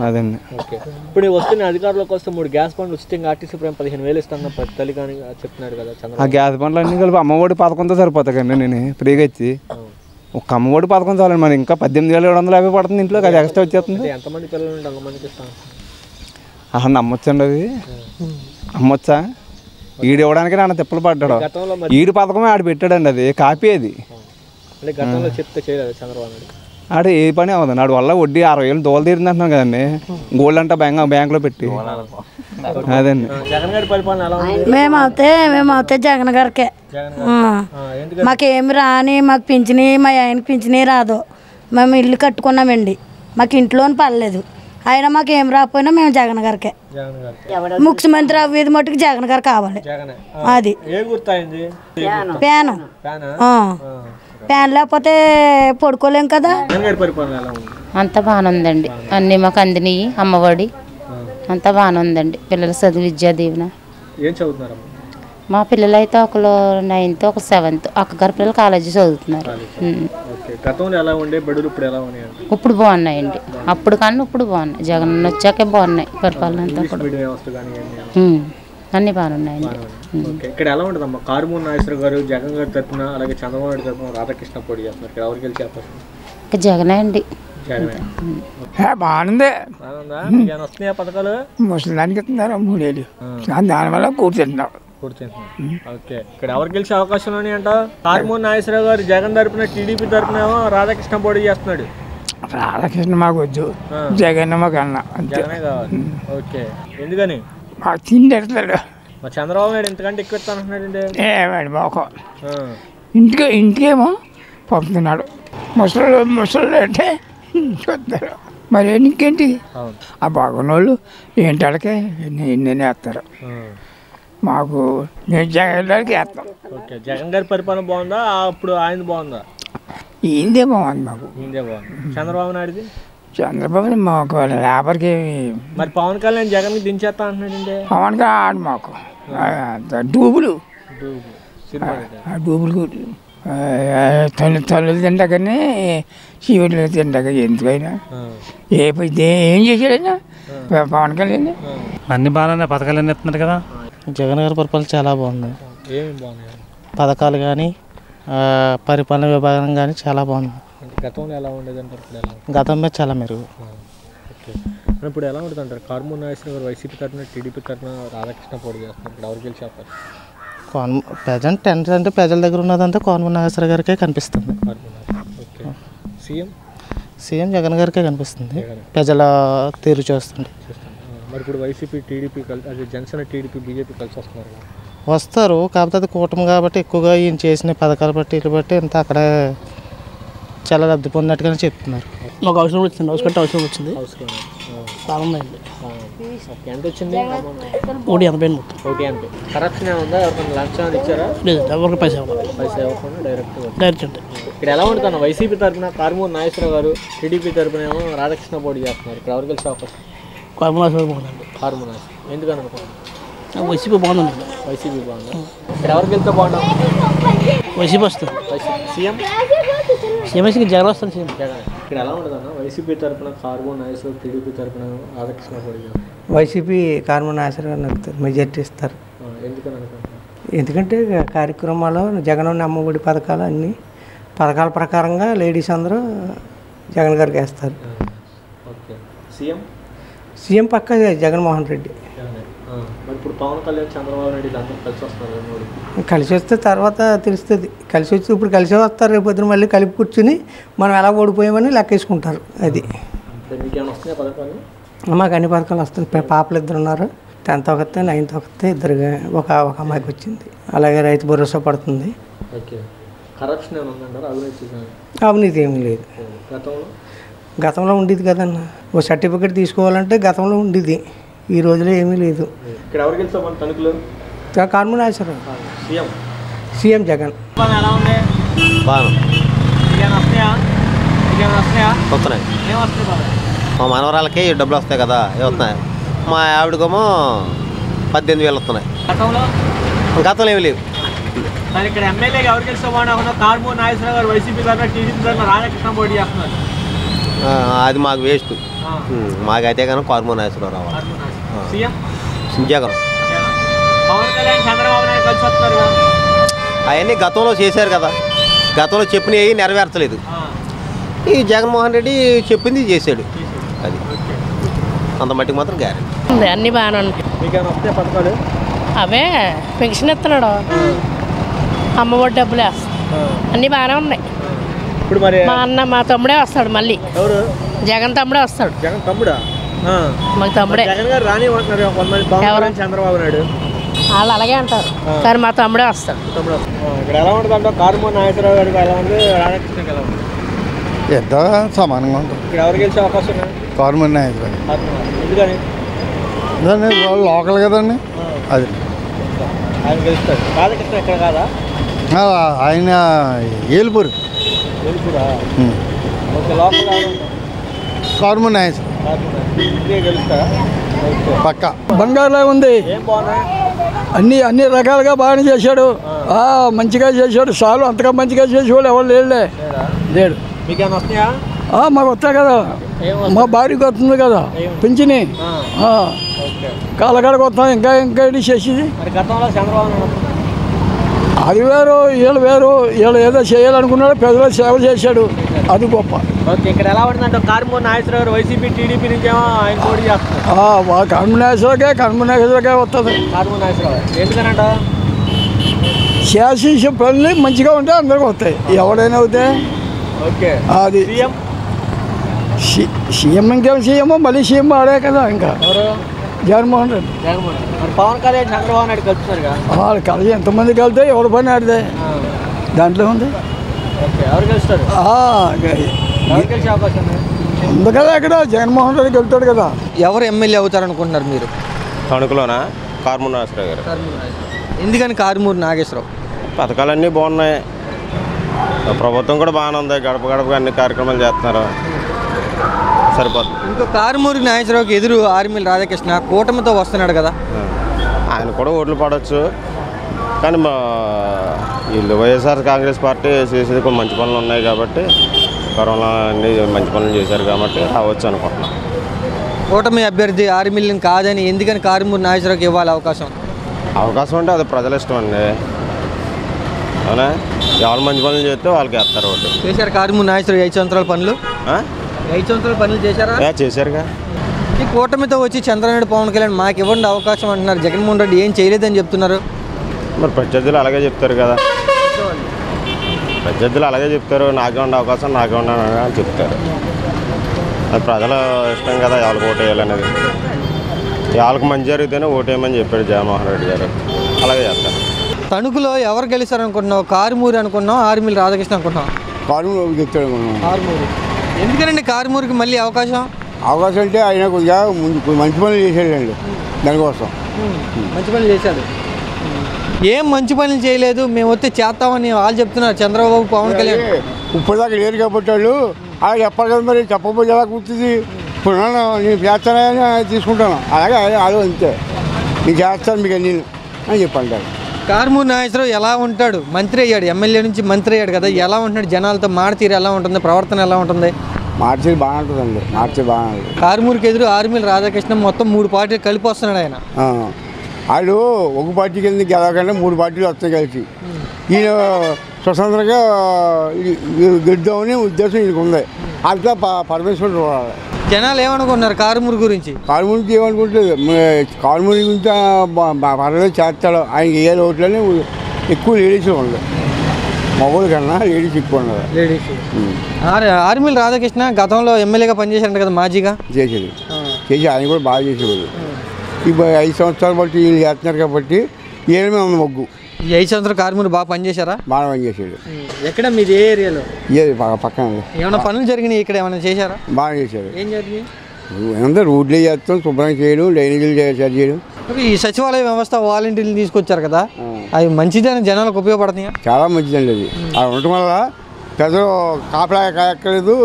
అదండి. ఇప్పుడు వస్తున్న అధికారులకు వస్తే 3 గ్యాస్ బండ్లు ఉచితంగా ఆర్టీసీ ప్రైమ్ 15,000 ఇస్తాను ప్రతి తల్లి కానీ చెప్తున్నాడు కదా చంద్రబాబు. ఆ గ్యాస్ బండ్లు అన్నీ కలిపి అమ్మఒడి పథకంతో సరిపోతాయండి. నేను ఫ్రీగా ఇచ్చి ఒక అమ్మఒడి పథకం చాలండి, మరి ఇంకా 18,750 పడుతుంది ఇంట్లో, అది ఎక్స్ట్రా వచ్చేస్తుంది. ఎంతమంది పిల్లలు ఉంటే అంతమందికి ఇస్తాను. నమ్మొచ్చండి, అది నమ్మొచ్చా? ఈడు ఇవ్వడానికి నాన్న తిప్పలు పడ్డాడు. ఈడు పథకమే ఆడు పెట్టాడండి, అది కాపీ. అది గతంలో చెప్తే చేయలేదు చంద్రబాబు నాయుడు. ఆడు ఏ పని అవ్వదండి, ఆడు వల్ల వడ్డీ 60,000 దోలు తీరింది అంటున్నాం కదండి, గోల్డ్ అంటే బ్యాంకులో పెట్టి. అదండి. జగన్ గారి పరిపాలన ఎలా ఉంది? మేమైతే జగన్ గారికే. మాకేమి రాని, మాకు పింఛని, మా ఆయనకి పింఛని రాదు. మేము ఇల్లు కట్టుకున్నామండి, మాకు ఇంట్లోని పర్లేదు. అయినా మాకు ఏం రాకపోయినా మేము జగన్ గారికే. జగన్ గారికి. ముఖ్యమంత్రి అవ్వేది మట్టుకు జగన్ గారు కావాలి. జగనే. అది ఏ గుర్తయింది? ఫ్యాన్ ఫ్యాన్ లేకపోతే పడుకోలేం కదా. జగన్ గారి పరిపాలన ఎలా ఉంది? అంత బాగానే ఉందండి. అన్నీ మాకు అందినాయి. అమ్మఒడి అంతా బాగానే ఉందండి. పిల్లల చదువు విద్యా దీవెన. ఏం చదువుతున్నారమ్మా? మా పిల్లలు అయితే ఒకరు 9th ఒకరు 7th. అక్కగారి పిల్లలు కాలేజీ చదువుతున్నారు. గతంలో ఎలా ఉండే బడులు ఇప్పుడు ఎలా ఉన్నాయి? ఇప్పుడు బాగున్నాయండి. అప్పుడు కానీ ఇప్పుడు బాగున్నాయి. జగన్ వచ్చాకే బాగున్నాయి పరిపాలన అంతా కూడా. అన్నీ బాగానే ఉన్నాయండి. ఇక్కడ ఎలా ఉంటుందమ్మా? కారుమూరి నాగేశ్వరరావు గారు జగన్ గారి తరఫున, అలాగే చంద్రబాబు నాయుడు తరఫున రాధాకృష్ణ పోటీ చేస్తున్నారు. ఇక్కడ ఎవరికి గెలిచే అవకాశం? ఇంకా జగనే అండి. బాగుంది. వస్తున్నాయా పథకాలు? ముసలిదానికి ఇస్తున్నారు 3 ఏళ్ళు. దానివల్ల కూర్చుంటున్నాం. ఓకే, ఇక్కడ ఎవరు గెలిచే అవకాశం అంట? కారుమూరి నాగేశ్వరరావు గారు జగన్ తరపున, టీడీపీ తరపున రాధాకృష్ణ పోటీ చేస్తున్నాడు. రాధాకృష్ణ మాకు వద్దు, జగన్ మాకు అన్న. జగనే కావాలి. ఓకే, ఎందుకని? మాకు తిండి ఎడతాడు. మా చంద్రబాబు నాయుడు ఇంతకంటే ఎక్కువ ఇస్తానంటున్నాడు. ఏవాడు మాకు ఇంటికేమో పంపుతున్నాడు. ముసలు అంటే చూస్తారు. మరి ఇంకేంటి ఆ బాగున్న వాళ్ళు ఏంటి వాళ్ళకే ఎన్ని వేస్తారు. మాకు నేను జగన్ గారికి వేస్తాం. ఓకే, జగన్ గారి పరిపాలన బాగుందా? అప్పుడు ఆయన బాగుందా? ఈయనదే బాగుంది మాకు. ఈయనదే బాగుంది. చంద్రబాబు నాయుడుది? చంద్రబాబు మాకు లేబర్కి. మరి పవన్ కళ్యాణ్ జగన్కి దించేస్తా అంటున్నాడండి. పవన్ కళ్యాణ్ మాకు డూబులు డూబులు తల్లులు తింటాకనే శివులు తింటాక ఎందుకైనా ఏం చేశాడైనా పవన్ కళ్యాణ్. అన్ని బాగానే పథకాలు ఇస్తున్నారు కదా. జగన్ గారి పరిపాలన చాలా బాగుంది. ఏమి బాగున్నాయి? పథకాలు కానీ పరిపాలన విభాగం కానీ చాలా బాగుంది. గతంలో ఎలా ఉండేది అంటారు? గతం మీద చాలా మెరుగు. ఓకే, ఇప్పుడు ఎలా ఉంటుంది అంటారు? కారుమూరి నాగేశ్వరరావు గారు వైసీపీ తరఫున, టీడీపీ తరఫున రాధాకృష్ణ పోటీ చేస్తున్నారు. ఇక్కడ ఎవరు గెలిచే అవకాశం? ప్రజెంట్ టెంట్ అంటే ప్రజల దగ్గర ఉన్నదంతా కారుమూరి నాగేశ్వరరావు గారికే కనిపిస్తుంది. ఓకే, సీఎం జగన్ గారికే కనిపిస్తుంది. ప్రజల తీరు చూస్తుంది. మరి ఇప్పుడు వైసీపీ, టీడీపీ కలిసి, జనసేన, టీడీపీ, బీజేపీ కలిసి వస్తున్నారు. వస్తారు, కాకపోతే అది కూటమి కాబట్టి ఎక్కువగా ఈయన చేసిన పథకాలు బట్టి ఇటు బట్టి ఇంత అక్కడే చాలా లబ్ధి పొందినట్టుగానే చెప్తున్నారు. మాకు అవసరం వచ్చింది, హౌస్ కట్టే అవసరం వచ్చింది. చాలా ఉందండి. ఎంత వచ్చింది? 180 మొత్తం. 180. కరప్షన్ ఉందా? ఎవరికైనా లంచం ఇచ్చారా? లేదు, ఎవరికి పైసా ఇవ్వకుండా డైరెక్ట్ అంటే. ఇక్కడ ఎలా ఉంటుంది? వైసీపీ తరఫున కారుమూరి నాగేశ్వరరావు గారు, టీడీపీ తరఫున ఏమో రాధాకృష్ణ పోటీ చేస్తున్నారు. ఇక్కడ ఎవరు గెలిచే అవకాశం? కారుమూరి బాగుందండి. కారుమూరి ఎందుకు అనుకుంటున్నాను? వైసీపీ బాగుందండి. వైసీపీ బాగుందా? ఇక్కడ ఎవరికి వెళ్తే బాగుంటాం? వైసీపీ వస్తుంది. సీఎం జగన్ వస్తుంది. సీఎం జగన్. ఇక్కడ ఎలా ఉంటుందన్న? వైసీపీ తరఫున కారుమూరి నాగేశ్వరరావు, టీడీపీ తరఫున రాధాకృష్ణ పోటీ చేస్తారు. వైసీపీ కారుమూరి నాగేశ్వరరావు నడుపుతారు, మెజార్టీ ఇస్తారు. ఎందుకని అనుకుంటున్నారు? ఎందుకంటే కార్యక్రమాలు జగన్ అమ్మఒడి పథకాలు అన్నీ పథకాల ప్రకారంగా లేడీస్ అందరూ జగన్ గారికి వేస్తారు. ఓకే, సీఎం సీఎం పక్క జగన్మోహన్ రెడ్డి. మరి ఇప్పుడు పవన్ కళ్యాణ్, చంద్రబాబు నాయుడు అందరూ కలిసి వస్తున్నారు. కలిసి వస్తే తర్వాత తెలుస్తుంది. కలిసి వచ్చి ఇప్పుడు కలిసి వస్తారు, రేపు పొద్దున మళ్ళీ కలిపి కూర్చుని మనం ఎలా ఓడిపోయామని లెక్కేసుకుంటారు. అది మాకు అన్ని పథకాలు వస్తుంది. పాపలు 2 ఉన్నారు. 10th ఒకతే, 9th ఒకతే, 2 ఒక అమ్మాయికి వచ్చింది. అలాగే రైతు భరోసా పడుతుంది. అవినీతి ఏమీ లేదు. గతంలో ఉండేది కదన్న. ఓ సర్టిఫికేట్ తీసుకోవాలంటే గతంలో ఉండేది, ఈ రోజులో ఏమీ లేదు. కారుమూరి నాగేశ్వరరావు. సీఎం జగన్. వస్తున్నాయి. మా మనవరాలకి డబ్బులు వస్తాయి కదా, వస్తున్నాయి. మా ఆవిడకేమో 18,000 వస్తున్నాయి. గతంలో ఏమి లేవు. ఇక్కడ ఎమ్మెల్యేగా ఎవరు గెలిస్తే బాగుంటుంది? కారుమూరి నాగేశ్వరరావు గారు వైసీపీ తరఫున, టీడీపీ తరఫున రాధాకృష్ణ పోటీ చేస్తున్నారు. అది మాకు వేస్ట్. మాకైతే కానీ కారుమూరి నాగేశ్వరరావు రావాలి. జగన్. పవన్ కళ్యాణ్, చంద్రబాబు నాయుడు కలిసి వస్తున్నారు. అవన్నీ గతంలో చేశారు కదా, గతంలో చెప్పినవి నెరవేర్చలేదు. ఈ జగన్మోహన్ రెడ్డి చెప్పింది చేశాడు. అది అంత మట్టికి మాత్రం గ్యారెంటీ. అన్నీ బాగానే ఉంటాయి. మీకేమైనా వస్తాయి పథకాలు? అవే పెన్షన్ ఇస్తున్నాడు, అమ్మఒడి డబ్బులు వేస్తాడు, అన్నీ బాగానే ఉన్నాయి. ఇప్పుడు మరి మా తమ్ముడే వస్తాడు మళ్ళీ. ఎవరు? జగన్ తమ్ముడే వస్తాడు. జగన్ తమ్ముడా? మాకు తమ్ముడే. జగన్ గారు రాని అంటున్నారు కొంతమంది. పవన్ చంద్రబాబు నాయుడు వాళ్ళు అలాగే అంటారు, కానీ మా తమ్ముడే వస్తాడు. ఇక్కడ ఎలా ఉంటుంది అంటే కారుమూరి నాగేశ్వరరావు గారికి ఎలా ఉంది, రాధాకృష్ణకి ఎలా ఉంది? ఇద్దరు సమానంగా ఉంటుంది. ఇక్కడ ఎవరు గెలిచే అవకాశం ఉన్నాయి? కారుమూరి నాగేశ్వరరావు. ఎందుకని? వాళ్ళు లోకల్ కదండి, అది ఆయన గెలుస్తారు. రాధాకృష్ణ ఎక్కడ కాదా? ఆయన ఏలుపూరు. గెలుపురా? ఓకే. లోపల కారుమూరి నాగేశ్వరరావు గెలుస్తారా? పక్క బంగారులా ఉంది. ఏం బాగున్నాయి? అన్ని రకాలుగా బాగానే చేశాడు. మంచిగా చేశాడు. చాలు, అంతగా మంచిగా చేసేవాళ్ళు ఎవరు లేడు. మీకేమైనా వస్తున్నాయా? మాకు వస్తాయి కదా, మా భార్యకి వస్తుంది కదా పింఛని. కాలకాడకి వస్తాం. ఇంకా ఏంటి చేసేది? మరి గతంలో చంద్రబాబు అది వేరు, వీళ్ళు వేరు. వీళ్ళు ఏదో చేయాలనుకున్నాడు, ప్రజలకు సేవ చేశాడు, అది గొప్ప. ఓకే. ఇక్కడ ఎలా పడుతుందంటే కారుమూరి నాగేశ్వరరావు గారు వైసీపీ టీడీపీ నుంచి ఏమో ఆయన పోటీ చేస్తున్నారు. కారుమూరి నాగేశ్వరరావుకే వస్తుంది. కారుమూరి నాగేశ్వరరావు ఎందుకనంట? చేసే పనులు మంచిగా ఉంటే అందరికీ వస్తాయి, ఎవడైనా అవుతాయి. ఓకే. అది సీఎం ఇంకేం సీఎం, మళ్ళీ సీఎం ఆడే కదా. ఇంకా జగన్మోహన్ రెడ్డి. మరి పవన్ కళ్యాణ్ చంద్రబాబు నాయుడు కలుపుతున్నారు. వాళ్ళు కలిసి ఎంతమంది కలితే ఎవరి పని ఆడితే దాంట్లో ఉంది. ఓకే. ఎవరు గెలుస్తారు? ఎవరు గెలిచే అవకాశం ఉంది కదా. అక్కడ జగన్మోహన్ రెడ్డి గెలుతాడు కదా. ఎవరు ఎమ్మెల్యే అవుతారు అనుకుంటున్నారు మీరు? తణుకులోనా? కారుమూరి నాగేశ్వరరావు గారు. ఎందుకని కారుమూరి నాగేశ్వరరావు? పథకాలన్నీ బాగున్నాయి, ప్రభుత్వం కూడా బాగానే ఉంది, గడప గడపగా అన్ని కార్యక్రమాలు చేస్తున్నారు, సరిపోతుంది. ఇంకో కారుమూరి నాగేశ్వరరావుకి ఎదురు ఆర్మీల రాధాకృష్ణ కూటమితో వస్తున్నాడు కదా, ఆయన కూడా ఓట్లు పడవచ్చు. కానీ వీళ్ళు వైఎస్ఆర్ కాంగ్రెస్ పార్టీ చేసేది కొన్ని మంచి పనులు ఉన్నాయి కాబట్టి, కరోనా అన్ని మంచి పనులు చేశారు కాబట్టి రావచ్చు అనుకుంటున్నాను. కూటమి అభ్యర్థి ఆర్మీలను కాదని ఎందుకని కారుమూరి నాగేశ్వరరావుకి ఇవ్వాలి అవకాశం? అవకాశం అంటే అది ప్రజల ఇష్టం అండి. అవునా? ఎవరు మంచి పనులు చేస్తే వాళ్ళకి వేస్తారు ఓటు. చేశారు కారుమూరి నాగేశ్వరరావు 5 సంవత్సరాల పనులు? 5 సంవత్సరాల పనులు చేశారా? చేశారుగా. ఈ కూటమితో వచ్చి చంద్రబాబు పవన్ కళ్యాణ్ మాకు ఇవ్వండి అవకాశం అంటున్నారు. జగన్మోహన్ రెడ్డి ఏం చేయలేదని చెప్తున్నారు. మరి ప్రత్యర్థులు అలాగే చెప్తారు కదా, ప్రత్యర్థులు అలాగే చెప్తారు. నాకే ఉండే అవకాశం నాకే ఉన్నాను అని చెప్తారు. అది ప్రజల ఇష్టం కదా ఎవరికి ఓటు వేయాలనేది. వాళ్ళకి మంచి జరిగితేనే ఓటు వేయమని చెప్పాడు జగన్మోహన్ రెడ్డి గారు, అలాగే చేస్తారు. తణుకులో ఎవరు గెలుస్తారు అనుకుంటున్నావు? కారుమూరి అనుకున్నావు, ఆర్మీల రాధాకృష్ణ అనుకుంటున్నావు? కారుమూరి చెప్తాడు అనుకున్నాను. కారుమూరి. ఎందుకనండి కారుమూరికి మళ్ళీ అవకాశం? అవకాశం అంటే ఆయన కొద్దిగా ముందు మంచి పనులు చేశాడండి, దానికోసం మంచి పనులు చేశాడు. ఏం మంచి పనులు చేయలేదు, మేము వస్తే చేస్తామని వాళ్ళు చెప్తున్నారు చంద్రబాబు పవన్ కళ్యాణ్. ఇప్పటిదాకా లేరు కాబట్టి వాళ్ళు అలా చెప్పాలి కదా, మరి చెప్పకపోతే ఎలా కూర్చుంది. ఇప్పుడు నేను చేస్తానని తీసుకుంటాను, అలాగే అది అంతే, నేను చేస్తాను మీకు నేను అని చెప్పంటారు. కారుమూరి నాగేశ్వరరావు ఎలా ఉంటాడు? మంత్రి అయ్యాడు, ఎమ్మెల్యే నుంచి మంత్రి అయ్యాడు కదా, ఎలా ఉంటున్నాడు? జనాలతో మాడతీరు ఎలా ఉంటుంది? ప్రవర్తన ఎలా ఉంటుంది? మార్చి బాగానే ఉంటుందండి, మార్చి బాగానే ఉంటుంది. కారుమూరికి ఎదురు ఆర్మీల రాధాకృష్ణ మొత్తం 3 పార్టీలు కలిపి వస్తున్నాడు ఆయన. వాళ్ళు ఒక పార్టీ కింద గెలవకుండా 3 పార్టీలు వస్తాయి కలిసి. ఈయన స్వతంత్రంగా గెలుద్దామని ఉద్దేశం ఈయనకు ఉంది. అంతా పరమేశ్వరుడు చూడాలి. జనాలు ఏమనుకుంటున్నారు కారుమూరి గురించి? కారుమూరికి ఏమనుకుంటుంది, కారుమూరి గురించి పర్వాలేదు చేస్తాడు. ఆయన ఏ ఓట్లని ఎక్కువ లేడీస్ ఉండదు, మగవాళ్ళ కన్నా లేడీస్ ఎక్కువ ఉండదు. లేడీస్. ఆర్మీల రాధాకృష్ణ గతంలో ఎమ్మెల్యేగా పనిచేశారంట కదా, మాజీగా చేసేది ఆయన కూడా బాగా చేసేవాడు. ఇప్పుడు 5 సంవత్సరాలు బట్టి వీళ్ళు చేస్తున్నారు కాబట్టి ఏమే ఉంది మొగ్గు. ఈ 5 సంవత్సరాలు కారుమూరి బాగా పనిచేశారా? బాగా పనిచేసాడు. ఎక్కడ మీది ఏ ఏరియాలో? పక్కన. ఏమైనా పనులు జరిగినాయి ఇక్కడ? ఏమైనా చేశారా? బాగా చేశారు. ఏం జరిగింది? ఏమంటే రోడ్లే చేస్తాం, శుభ్రం చేయడం, డ్రైనేజీలు సరి చేయడం. ఈ సచివాలయ వ్యవస్థ వాలంటీర్లు తీసుకొచ్చారు కదా, అవి మంచిదని జనాలకు ఉపయోగపడుతున్నాయా? చాలా మంచిదండి అది. అది ఉండటం వల్ల పెద్దలు కాపలా ఎక్కలేదు,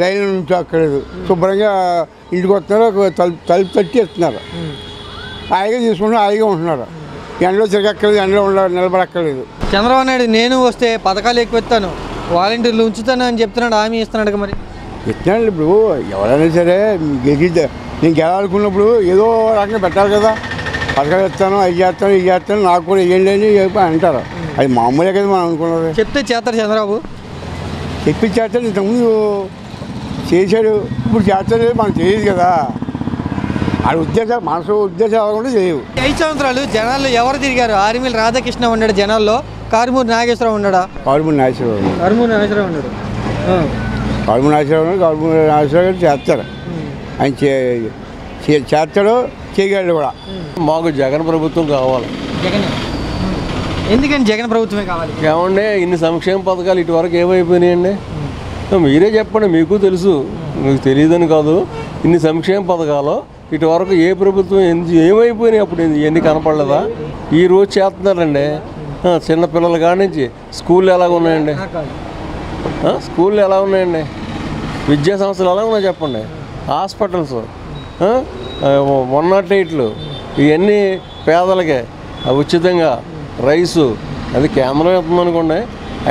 లైన్ల నుంచి అక్కలేదు, శుభ్రంగా ఇంటికి వస్తున్నారు, తలుపు తట్టి ఇస్తున్నారు, హాయిగా తీసుకుంటున్నారు, హాయిగా ఉంటున్నారు. ఎండలో తిరగక్కర్లేదు, ఎండలో నిలబడక్కర్లేదు. చంద్రబాబు నాయుడు నేను వస్తే పథకాలు ఎక్కువ ఇస్తాను, వాలంటీర్లు ఉంచుతాను అని చెప్తున్నాడు, హామీ ఇస్తున్నాడు. మరి ఇస్తున్నాడు. ఇప్పుడు ఎవరైనా సరే నేను గెలాలనుకున్నప్పుడు ఏదో రకంగా పెట్టాలి కదా. పథకాలు ఇస్తాను, అవి చేస్తాను, ఇది చేస్తాను, నాకు కూడా వేయండి అని చెప్పి అంటారు. అది మామూలే కదా మనం అనుకున్నది. చెప్తే చేస్తారు చంద్రబాబు, చెప్పి చేస్తాడు. ఇంతకుముందు చేశాడు, ఇప్పుడు చేస్తాడు, మనకు తెలియదు కదా. అది ఉద్దేశాలు, మనసు ఉద్దేశాలు కూడా చేయవు. 5 సంవత్సరాలు జనాల్లో ఎవరు తిరిగారు? ఆర్మీల రాధాకృష్ణ ఉన్నాడు జనాల్లో, కారుమూరి నాగేశ్వరరావు ఉన్నాడా? కారుమూరి నాగేశ్వరరావు ఉన్నాడు. కారుమూరి నాగేశ్వరరావు ఉన్నాడు. కారుమూరి నాగేశ్వరరావు గారు చేస్తారు. ఆయన చేస్తాడు, చేయగలడు కూడా. మాకు జగన్ ప్రభుత్వం కావాలి. జగన్ ఎందుకని జగన్ ప్రభుత్వమే కావాలి? ఏమండి ఇన్ని సంక్షేమ పథకాలు ఇటువరకు ఏమైపోయినాయండి? మీరే చెప్పండి, మీకు తెలుసు, మీకు తెలియదని కాదు. ఇన్ని సంక్షేమ పథకాలు ఇటు వరకు ఏ ప్రభుత్వం ఏమైపోయినాయి, అప్పుడు ఇవన్నీ కనపడలేదా? ఈ రోజు చేస్తున్నారండి. చిన్నపిల్లల కాడి నుంచి స్కూళ్ళు ఎలాగ ఉన్నాయండి, స్కూళ్ళు ఎలా ఉన్నాయండి, విద్యా సంస్థలు ఎలా ఉన్నాయి చెప్పండి, హాస్పిటల్స్, 108లు, ఇవన్నీ పేదలకే ఉచితంగా రైసు, అది కేంద్రం ఇస్తుందనుకోండి.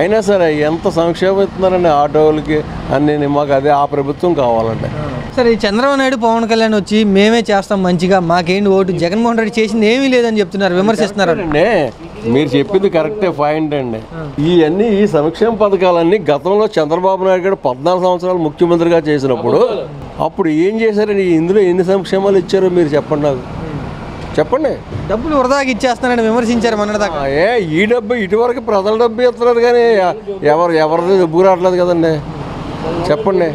అయినా సరే ఎంత సంక్షేమం ఇస్తున్నారండి ఆటోలకి అన్నీ. మాకు అదే ఆ ప్రభుత్వం కావాలండి. సరే, ఈ చంద్రబాబు నాయుడు పవన్ కళ్యాణ్ వచ్చి మేమే చేస్తాం మంచిగా, మాకేంటి ఓటు, జగన్మోహన్ రెడ్డి చేసింది ఏమీ లేదని చెప్తున్నారు, విమర్శిస్తున్నారు. మీరు చెప్పింది కరెక్టే పాయింట్ అండి. ఇవన్నీ ఈ సంక్షేమ పథకాలన్నీ గతంలో చంద్రబాబు నాయుడు గారు 14 సంవత్సరాలు ముఖ్యమంత్రిగా చేసినప్పుడు అప్పుడు ఏం చేశారండి? ఇందులో ఎన్ని సంక్షేమాలు ఇచ్చారో మీరు చెప్పండి, నాకు చెప్పండి. డబ్బులు వృధాకి ఇచ్చేస్తున్నారని విమర్శించారు మొన్నటిదాకా. ఈ డబ్బు ఇటువరకు ప్రజల డబ్బు ఇస్తున్నారు కానీ ఎవరిది డబ్బు రావట్లేదు కదండి. చెప్పండి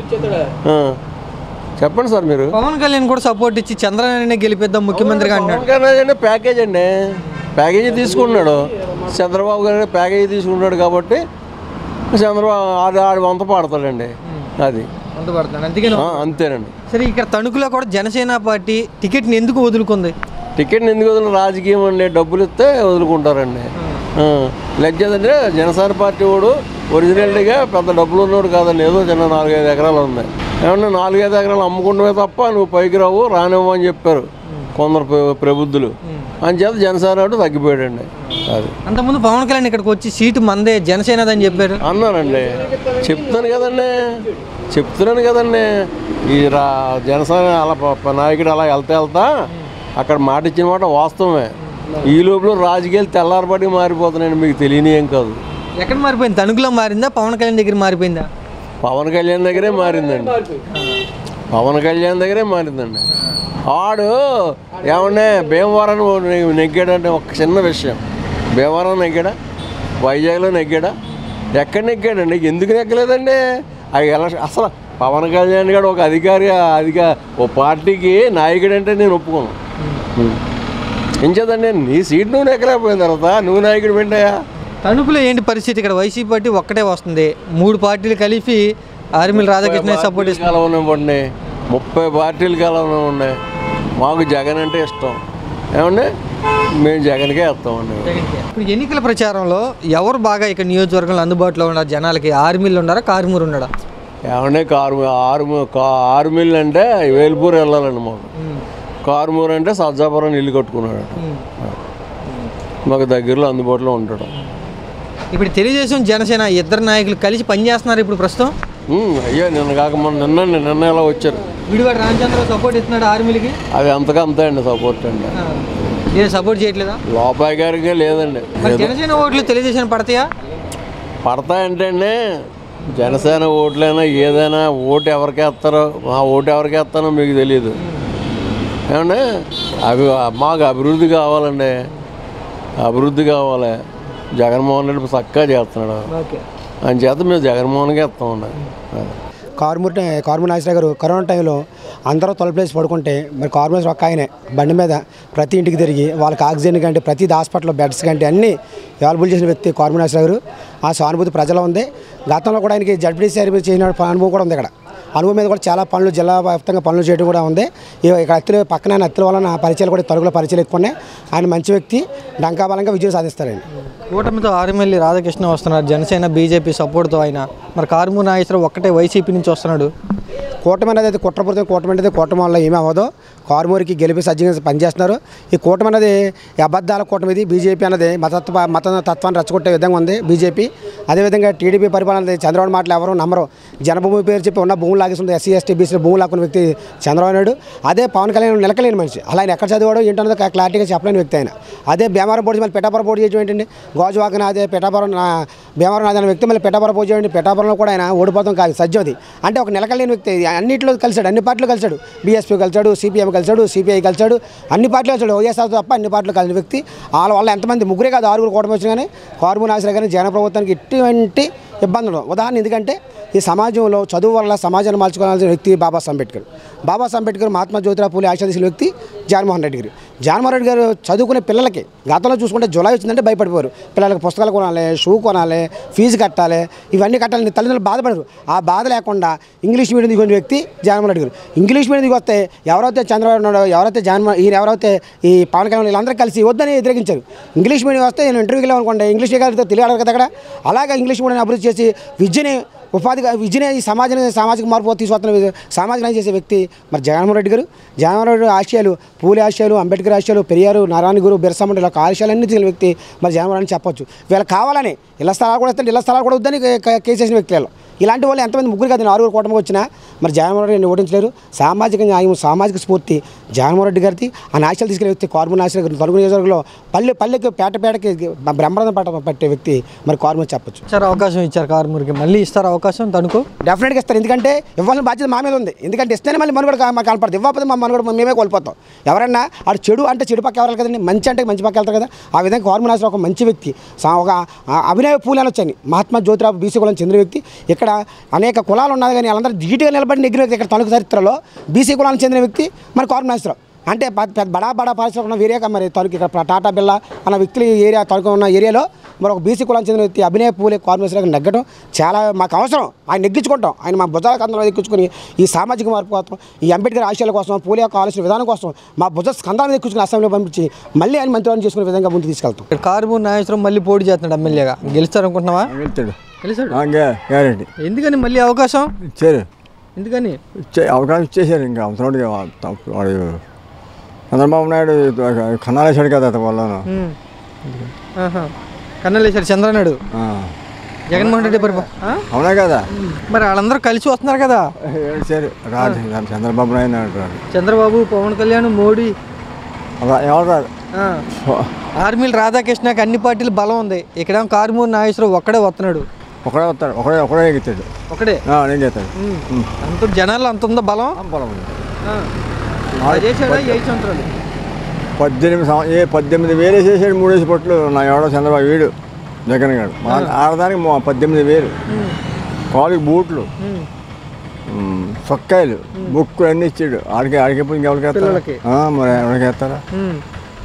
చెప్పండి సార్. మీరు పవన్ కళ్యాణ్ కూడా సపోర్ట్ ఇచ్చి చంద్రబాబు గెలిపిద్దాం ముఖ్యమంత్రిగా అంటున్నాడు. ప్యాకేజ్ అండి, ప్యాకేజీ తీసుకున్నాడు చంద్రబాబు గారు, ప్యాకేజీ తీసుకున్నాడు కాబట్టి చంద్రబాబు ఆడి వంత పాడతాడండి. అది అంతేనండి. సరే, ఇక్కడ తణుకులో కూడా జనసేన పార్టీ టికెట్ని ఎందుకు వదులుకుంది? టికెట్ని ఎందుకు వదులు? రాజకీయం అండి, డబ్బులు ఇస్తే వదులుకుంటారండి. లెక్కేదంటే జనసేన పార్టీ వాడు ఒరిజినల్గా పెద్ద డబ్బులు ఉన్నవాడు కాదండి, ఏదో చిన్న 4-5 ఎకరాలు ఉన్నాయి. ఏమన్నా 4-5 ఎకరాలు అమ్ముకుంటమే తప్ప నువ్వు పైకి రావు, రానివ్వని చెప్పారు కొందరు ప్రబుద్ధులు. అంచేత జనసేన తగ్గిపోయాడండి. అది అంతకుముందు పవన్ కళ్యాణ్ ఇక్కడికి వచ్చి సీటు మందే జనసేనదని చెప్పారు అన్నారండి. చెప్తున్నాను కదండి ఈ జనసేన అలా నాయకుడు అలా వెళ్తా అక్కడ మాట ఇచ్చిన మాట వాస్తవమే. ఈ లోపల రాజకీయాలు తెల్లారబడి మారిపోతున్నాయండి, మీకు తెలియని ఏం కాదు. ఎక్కడ మారిపోయింది? తణుకులో మారిందా, పవన్ కళ్యాణ్ దగ్గర మారిపోయిందా? పవన్ కళ్యాణ్ దగ్గరే మారిందండి. పవన్ కళ్యాణ్ దగ్గరే మారిందండి. ఆడు ఏమన్నా భీమవరం నెగ్గాడంటే ఒక చిన్న విషయం. భీమవరం నెగ్గాడా, వైజాగ్లో నెగ్గాడా, ఎక్కడ నెగ్గాడండి? ఎందుకు నెగ్గలేదండి? అవి ఎలా అసలు పవన్ కళ్యాణ్ గారు ఒక ఓ పార్టీకి నాయకుడు అంటే నేను ఒప్పుకోను. ఏం చేద్దండి, నీ సీట్ నువ్వు నెగ్గలేకపోయిన తర్వాత నువ్వు నాయకుడు పెట్టాయా? తణుకులో ఏంటి పరిస్థితి? ఇక్కడ వైసీపీ పార్టీ ఒక్కటే వస్తుంది, 3 పార్టీలు కలిపి ఆర్మీల రాధాకృష్ణ సపోర్ట్ ఇవ్వండి. 30 పార్టీలు కాలంలో ఉన్నాయి. మాకు జగన్ అంటే ఇష్టం. ఏమండి, మేము జగన్కే వేస్తామండి. ఇప్పుడు ఎన్నికల ప్రచారంలో ఎవరు బాగా ఇక్కడ నియోజకవర్గంలో అందుబాటులో ఉన్నారు జనాలకి? ఆర్మీలు ఉన్నారా, కారుమూరు ఉన్నాడా? ఏమంటే ఆర్మీలు అంటే వేల్పూర్ వెళ్ళాలండి మాకు. కారుమూరు అంటే సజ్జాపురం ఇల్లు కట్టుకున్నాడు, మాకు దగ్గరలో అందుబాటులో ఉంటాడు. ఇప్పుడు తెలుగుదేశం జనసేన ఇద్దరు నాయకులు కలిసి పనిచేస్తున్నారు ఇప్పుడు ప్రస్తుతం. అయ్యో నిన్న కాక నిన్న ఎలా వచ్చారు? విడివాడు రామచంద్ర సపోర్ట్ ఇస్తున్నాడు ఆర్మీలకి. అది అంతగా అంతే అండి సపోర్ట్ అండి. నేను సపోర్ట్ చేయట్లేదా? లోపాయి గారికి లేదండి. జనసేన ఓట్లు తెలుగుదేశం పడతాయా? పడతాయంటే అండి, జనసేన ఓట్లైనా ఏదైనా ఓటు ఎవరికి వేస్తారో, మా ఓటు ఎవరికి వేస్తానో మీకు తెలియదు. ఏమండి, మాకు అభివృద్ధి కావాలండి, అభివృద్ధి కావాలి. జగన్మోహన్ రెడ్డి చక్కగా చేస్తున్నాడు, అని చేత మేము జగన్మోహన్గా ఇస్తామండి. కారుమూరి నాగేశ్వరరావు గారు కరోనా టైంలో అందరూ తొలప్లేసి పడుకుంటే మరి కారుమూరి ఒక్క ఆయనే బండి మీద ప్రతి ఇంటికి తిరిగి వాళ్ళకి ఆక్సిజన్ కంటే ప్రతి హాస్పిటల్లో బెడ్స్ కంటే అన్నీ అవైలబుల్ చేసిన వ్యక్తి కారుమూరి నాగేశ్వరరావు గారు. ఆ సానుభూతి ప్రజల్లో ఉంది. గతంలో కూడా ఆయనకి జడ్పీటీసీ చేసిన అనుభవం కూడా ఉంది. ఇక్కడ అనుభవం మీద కూడా చాలా పనులు జిల్లా వ్యాప్తంగా పనులు చేయడం కూడా ఉంది. ఇక్కడ అత్తులు పక్కన అత్తుల వలన పరిచయాలు కూడా తరుగుల పరిచయాలు ఎక్కువ ఉన్నాయి. ఆయన మంచి వ్యక్తి, డంకాబలంగా విజయం సాధిస్తారండి. కూటమితో ఆర్ఎంఎల్ఏ రాధాకృష్ణ వస్తున్నారు, జనసేన బీజేపీ సపోర్ట్తో. ఆయన మరి కారుమూరి నాగేశ్వరరావు ఒక్కటే వైసీపీ నుంచి వస్తున్నాడు. కూటమి అనేది అయితే కుట్రపూరితం కూటమి అనేది కూటమి వల్ల ఏమీ అవ్వదు. కారుమూరికి గెలిపి సజ్జంగా పనిచేస్తున్నారు. ఈ కూటమి అనేది అబద్ధాల కూటమి. ఇది బీజేపీ అనేది మతతత్వాన్ని రెచ్చగొట్టే విధంగా ఉంది బీజేపీ. అదేవిధంగా టీడీపీ పరిపాలన చంద్రబాబు మాటలు ఎవరు నమ్మరు. జనభూమి పేరు చెప్పి ఉన్న భూములు లాగేస్తుంది. ఎస్సీ ఎస్టీ బీసీలో భూములు లాక్కున్న వ్యక్తి చంద్రబాబు నాయుడు. అదే పవన్ కళ్యాణ్ నిలకలేని మనిషి. అలా ఆయన ఎక్కడ చదివాడో ఏంటన్నది క్లారిటీగా చెప్పలేని వ్యక్తి ఆయన. అదే భీమవరం పోటీ మళ్ళీ పిఠాపురం పోటీ చేయడం ఏంటండి? గాజువాకన అదే పిఠాపురం భీమవరం అదే వ్యక్తి మళ్ళీ పిఠాపురం పోటీ చేయండి. పిఠాపురంలో కూడా ఆయన ఓడిపోతాం కాదు సజ్జది. అంటే ఒక నిలకలేని వ్యక్తి. అన్నింటిలో కలిసాడు, అన్ని పార్టీలు కలిసాడు. బీఎస్పీ కలిసాడు, సిపిఎం కలిసాడు, సిపిఐ కలిసాడు, అన్ని పార్టీలు కలిసాడు. వైఎస్ఆర్ తప్ప అన్ని పార్టీలు కలిసిన వ్యక్తి. వాళ్ళ వల్ల ఎంతమంది ముగ్గురే కాదు 6 కూటమి వచ్చినా కానీ కారుమూరి నాగేశ్వరరావు గారిని జన ప్రభుత్వానికి ఎటువంటి ఇబ్బంది ఉండదు. ఉదాహరణ ఎందుకంటే ఈ సమాజంలో చదువు వల్ల సమాజాన్ని మార్చుకోవాల్సిన వ్యక్తి బాబాసాహెబ్ అంబేద్కర్. బాబాసాహెబ్ అంబేద్కర్, మహాత్మా జ్యోతిరావు పూలే ఆశ తీసిన వ్యక్తి జగన్మోహన్ రెడ్డి గారు. జగన్మోహన్ రెడ్డి గారు చదువుకునే పిల్లలకి గతంలో చూసుకుంటే జులై వచ్చిందంటే భయపడిపోరు. పిల్లలకి పుస్తకాలు కొనాలి, షూ కొనాలి, ఫీజు కట్టాలి, ఇవన్నీ కట్టాలని తల్లిదండ్రులు బాధపడరు. ఆ బాధ లేకుండా ఇంగ్లీష్ మీడియం దిగిన వ్యక్తి జగన్మోహన్ రెడ్డి గారు. ఇంగ్లీష్ మీడియం దిగి వస్తే ఎవరైతే చంద్రబాబు నాయుడు, ఎవరైతే ఈయన ఎవరైతే ఈ పవన్ కళ్యాణ్ వీళ్ళందరూ కలిసి వద్దని వ్యతిరేకించారు. ఇంగ్లీష్ మీడియం వస్తే నేను ఇంటర్వ్యూకి వెళ్ళామనుకోండి, ఇంగ్లీష్ మీడియం తెలియదు కదా అక్కడ. అలాగే ఇంగ్లీష్ మీడియం అభివృద్ధి చేసి విద్యనే ఈ సామాజిక మార్పు తీసుకొస్తున్న సామాజిక చేసే వ్యక్తి మరి జగన్మోహన్ రెడ్డి గారు. జగన్మోహన్ రెడ్డి ఆశయాలు, పూలే ఆశయాలు, అంబేద్కర్ ఆశయాలు, పెరియారు, నారాయణ గురు, బిర్సా ముండా ఇలా ఆశయాలన్నీ తెలిసిన వ్యక్తి మరి జగన్మోహన్ రెడ్డి చెప్పొచ్చు. వీళ్ళకి కావాలని ఇళ్ల స్థలాలు కూడా ఇస్తారు, ఇళ్ల స్థలాలు కూడా వద్దని కేసేసిన వ్యక్తులు. ఇలాంటి వాళ్ళు ఎంతమంది ముగ్గురు కాదు 6 కూటమికి వచ్చినా మరి జగన్మోహన్ రెడ్డిని ఓడించలేరు. సామాజిక న్యాయం, సామాజిక స్ఫూర్తి జగన్మోహన్ రెడ్డి గారిది. ఆ ఆశయాలు తీసుకునే వ్యక్తి కార్మూర్ నాగేశ్వర గారు. తణుకు నియోజకవర్గంలో పల్లెకి పేటకి బ్రహ్మరథం పట్టే వ్యక్తి మరి కార్మూర్ చెప్పొచ్చు. అవకాశం ఇచ్చారు కార్మూర్కి, మళ్ళీ ఇస్తారు అవకాశం తణుకు? డెఫినెట్గా ఇస్తారు. ఎందుకంటే ఇవ్వాల్సిన బాధ్యత మా మీద ఉంది. ఎందుకంటే ఇస్తేనే మళ్ళీ మనుగడ మాకు కనపడుతుంది. ఇవ్వకపోతే మా మనుగడ మేమే కోల్పోతాం. ఎవరన్నా ఆడు చెడు అంటే చెడు పక్క ఎవరు కదండి, మంచి అంటే మంచి పక్క వెళ్తారు కదా. ఆ విధంగా కార్మూర్ నాగేశ్వర ఒక మంచి వ్యక్తి, ఒక అభినయ పూలే అని వచ్చాయి. మహాత్మా జ్యోతిరావు బీసీ కులం చెందిన వ్యక్తి. ఇక్కడ అనేక కులాలు ఉన్నాయి కానీ వాళ్ళందరూ ధీటుగా నిలబడి నెగ్గిన వ్యక్తి. ఇక్కడ తణుకు చరిత్రలో బీసీ కులానికి చెందిన వ్యక్తి మన కార్మూర్ నాగేశ్వరరావు. అంటే బడా పారిశ్రామిక ఉన్న ఏరియా మరి తణుకు ఇక్కడ టాటా బిర్లా అన్న వ్యక్తులు ఏరియా తణుకు ఉన్న ఏరియాలో మరి ఒక బీసీ కులానికి చెందిన వ్యక్తి అభినయ పూలే కార్మూర్ నాగేశ్వరరావు నెగ్గడం చాలా మాకు అవసరం. ఆయన నెగ్గించుకుంటాం. ఆయన మా భుజాల కందంలో ఎక్కించుకొని ఈ సామాజిక మార్పు కోసం, ఈ అంబేద్కర్ ఆశయాల కోసం, పూలే యొక్క ఆలోచన విధానం కోసం మా భుజ స్కంధాలను ఎక్కించుకుని అసెంబ్లీలో పంపించి మళ్ళీ ఆయన మంత్రివర్గం చేసుకునే విధంగా ముందుకు తీసుకెళ్తాం. కార్మూర్ నాగేశ్వరరావు మళ్ళీ పోటీ చేస్తున్నాడు ఎమ్మెల్యేగా. గెలుస్తారనుకుంటున్నావా? గెలుస్తాడు గ్యారెంటీ. ఎందుకని మళ్ళీ అవకాశం ఇచ్చారు? ఎందుకని అవకాశం ఇచ్చేసారు. ఇంకా అవసరం వాడు చంద్రబాబు నాయుడు కన్నాలేశాడు కదా వల్ల. కన్నాలేశాడు చంద్రనాయుడు, జగన్మోహన్ రెడ్డి అవునా కదా. మరి వాళ్ళందరూ కలిసి వస్తున్నారు కదా. చంద్రబాబు నాయుడు, చంద్రబాబు, పవన్ కళ్యాణ్, మోడీ ఎవరు రాదు. ఆర్మీలు రాధాకృష్ణకి అన్ని పార్టీలు బలం ఉంది. ఇక్కడ కార్మూర్ నాగేశ్వరరావు ఒక్కడే వస్తున్నాడు. ఒకడే వస్తాడు, ఒకడే ఎగుతాడు, ఒకడే నేను చేస్తాడు. అంత జనాలు అంత ఉందా బలం? బలం ఉంది. 18,000 చేసాడు. 3 పొట్లు నా ఎవడో చంద్రబాబు వీడు జగన్ గారు. ఆడదానికి 18,000. కాలుకి బూట్లు, సొక్కాయలు, బుక్కు అన్నీ ఇచ్చాడు. ఆడికి ఎప్పుడు ఇంకెవరికి వేస్తారా? మరి ఎవరికి వేస్తారా?